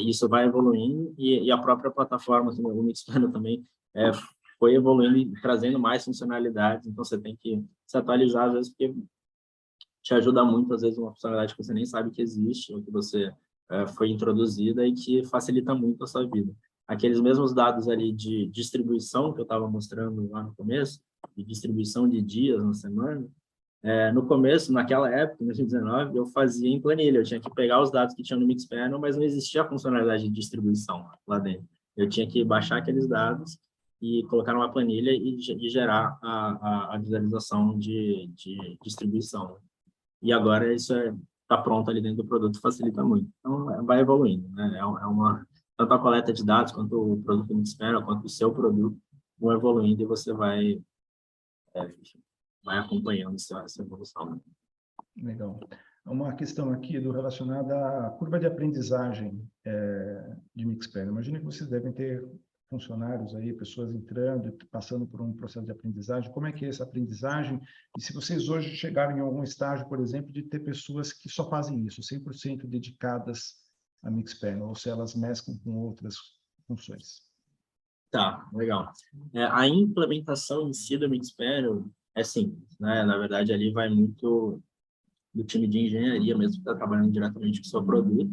Isso vai evoluindo, e a própria plataforma, assim, o Mixpanel também, foi evoluindo e trazendo mais funcionalidades, então você tem que se atualizar, às vezes, porque te ajuda muito, às vezes, uma funcionalidade que você nem sabe que existe, ou que você foi introduzida e que facilita muito a sua vida. Aqueles mesmos dados ali de distribuição que eu estava mostrando lá no começo, de distribuição de dias na semana, no começo, naquela época, em 2019, eu fazia em planilha, eu tinha que pegar os dados que tinham no Mixpanel, mas não existia a funcionalidade de distribuição lá dentro. Eu tinha que baixar aqueles dados e colocar numa planilha e gerar a visualização de distribuição. E agora isso está pronto ali dentro do produto, facilita muito. Então, vai evoluindo, né? Tanto a coleta de dados, quanto o produto Mixpanel, quanto o seu produto, vão evoluindo e você vai acompanhando essa evolução, né? Legal. Uma questão aqui relacionada à curva de aprendizagem de Mixpanel. Imagina que vocês devem ter funcionários aí, pessoas entrando e passando por um processo de aprendizagem. Como é que é essa aprendizagem? E se vocês hoje chegarem em algum estágio, por exemplo, de ter pessoas que só fazem isso, 100% dedicadas a Mixpanel, ou se elas mesclam com outras funções? Tá, legal. A implementação em si do Mixpanel é simples, né? Na verdade, ali vai muito do time de engenharia mesmo, que está trabalhando diretamente com o seu produto.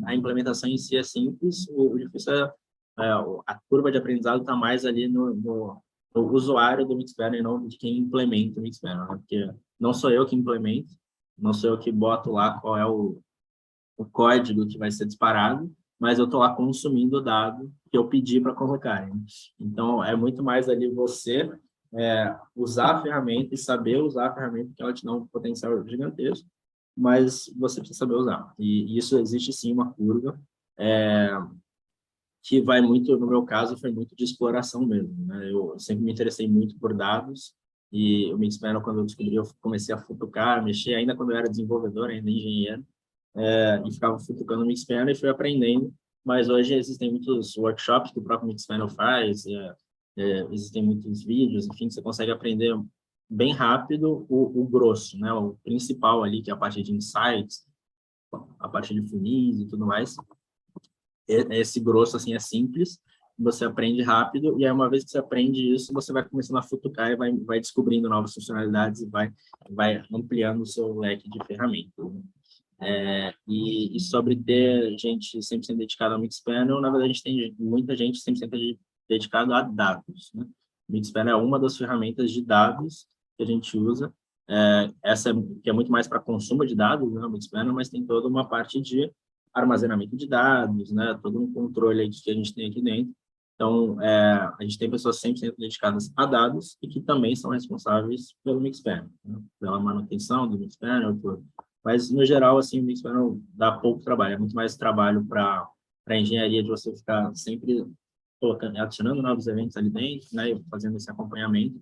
A implementação em si é simples, o difícil a curva de aprendizado está mais ali no usuário do Mixpanel e não de quem implementa o Mixpanel, né? Porque não sou eu que implemento, não sou eu que boto lá qual é o código que vai ser disparado, mas eu estou lá consumindo o dado que eu pedi para colocar, né? Então, é muito mais ali você usar a ferramenta e saber usar a ferramenta, porque ela te dá um potencial gigantesco, mas você precisa saber usar. E isso existe sim uma curva que vai muito, no meu caso, foi muito de exploração mesmo, né? Eu sempre me interessei muito por dados e o Mixpanel, quando eu descobri, eu comecei a futucar, mexer, ainda quando eu era desenvolvedor, ainda engenheiro, e ficava futucando o Mixpanel e fui aprendendo, mas hoje existem muitos workshops que o próprio Mixpanel faz, existem muitos vídeos, enfim, você consegue aprender bem rápido o grosso, né? O principal ali, que é a parte de insights, a parte de funis e tudo mais. Esse grosso, assim, é simples, você aprende rápido, e aí uma vez que você aprende isso, você vai começando a futucar e vai descobrindo novas funcionalidades e vai ampliando o seu leque de ferramentas, né? E sobre ter gente 100% dedicada ao Mixpanel, na verdade, a gente tem muita gente 100% dedicada a dados, né? O Mixpanel é uma das ferramentas de dados que a gente usa, essa que é muito mais para consumo de dados, né, o Mixpanel, mas tem toda uma parte de armazenamento de dados, né, todo um controle que a gente tem aqui dentro. Então, a gente tem pessoas 100% dedicadas a dados e que também são responsáveis pelo Mixpanel, né, pela manutenção do Mixpanel, mas, no geral, assim, o Mixpanel dá pouco trabalho, é muito mais trabalho para a engenharia, de você ficar sempre adicionando novos eventos ali dentro, né, e fazendo esse acompanhamento,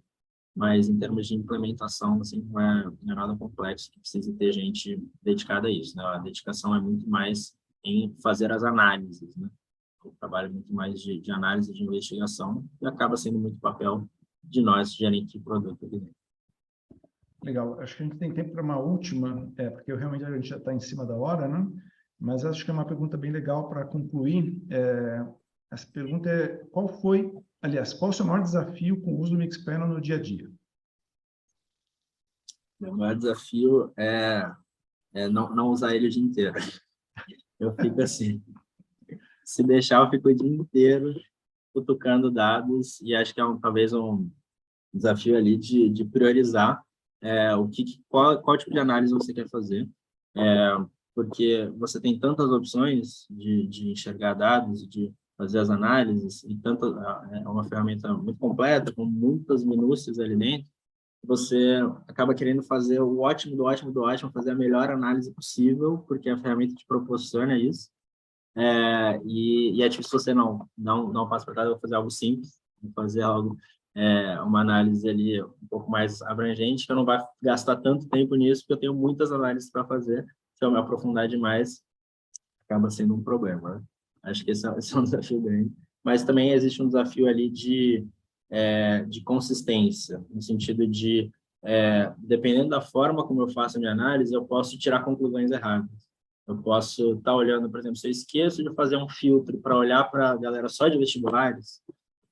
mas em termos de implementação, assim, não é nada complexo, que precisa ter gente dedicada a isso, né? A dedicação é muito mais em fazer as análises, né? O trabalho é muito mais de análise, de investigação, e acaba sendo muito papel de nós, gerente de produto aqui dentro. Legal. Acho que a gente tem tempo para uma última, porque realmente a gente já está em cima da hora, né? Mas acho que é uma pergunta bem legal para concluir. Essa pergunta é, qual o seu maior desafio com o uso do Mixpanel no dia a dia? Meu maior desafio é não usar ele o dia inteiro. Eu fico assim, se deixar, eu fico o dia inteiro cutucando dados, e acho que é talvez um desafio ali de priorizar qual tipo de análise você quer fazer, porque você tem tantas opções de enxergar dados, de fazer as análises, e é uma ferramenta muito completa, com muitas minúcias ali dentro, você acaba querendo fazer o ótimo do ótimo do ótimo, fazer a melhor análise possível, porque a ferramenta te proporciona isso. E é tipo, se você não passa para trás, eu vou fazer algo simples, vou fazer algo, uma análise ali um pouco mais abrangente, que eu não vai gastar tanto tempo nisso, porque eu tenho muitas análises para fazer. Se eu me aprofundar demais, acaba sendo um problema, né? Acho que esse é um desafio grande. Mas também existe um desafio ali de consistência, no sentido de, dependendo da forma como eu faço a minha análise, eu posso tirar conclusões erradas. Eu posso estar olhando, por exemplo, se eu esqueço de fazer um filtro para olhar para a galera só de vestibulares,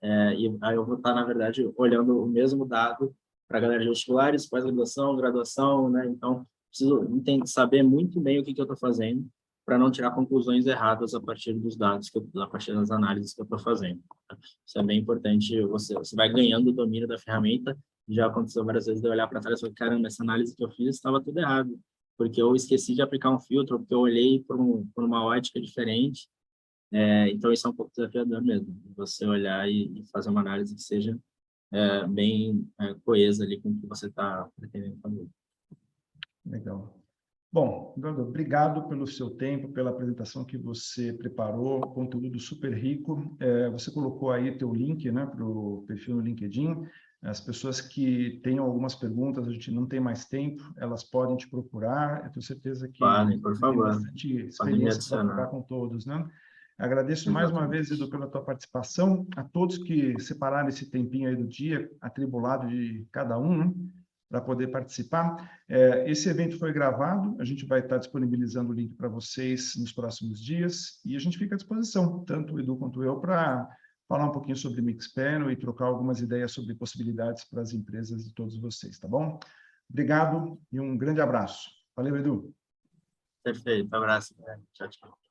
e aí eu vou estar, na verdade, olhando o mesmo dado para a galera de vestibulares, pós-graduação, graduação, né? Então, preciso saber muito bem o que eu estou fazendo para não tirar conclusões erradas a partir dos dados, a partir das análises que eu estou fazendo. Isso é bem importante, você vai ganhando o domínio da ferramenta. Já aconteceu várias vezes de eu olhar para trás e falar, caramba, essa análise que eu fiz estava tudo errado, porque eu esqueci de aplicar um filtro, porque eu olhei por uma ótica diferente. Então, isso é um pouco desafiador mesmo, você olhar e fazer uma análise que seja bem coesa ali com o que você está pretendendo fazer. Legal. Bom, Eduardo, obrigado pelo seu tempo, pela apresentação que você preparou, conteúdo super rico. Você colocou aí teu link, né, para o perfil no LinkedIn. As pessoas que tenham algumas perguntas, a gente não tem mais tempo, elas podem te procurar. Eu tenho certeza que Podem, por você tem favor. bastante Podem me experiência para trocar adicionar. com todos, né? Agradeço mais uma vez, Edu, pela tua participação. A todos que separaram esse tempinho aí do dia, atribulado de cada um, né, para poder participar. Esse evento foi gravado, a gente vai estar disponibilizando o link para vocês nos próximos dias, e a gente fica à disposição, tanto o Edu quanto eu, para falar um pouquinho sobre Mixpanel e trocar algumas ideias sobre possibilidades para as empresas de todos vocês, tá bom? Obrigado e um grande abraço. Valeu, Edu. Perfeito, abraço. Tchau, tchau.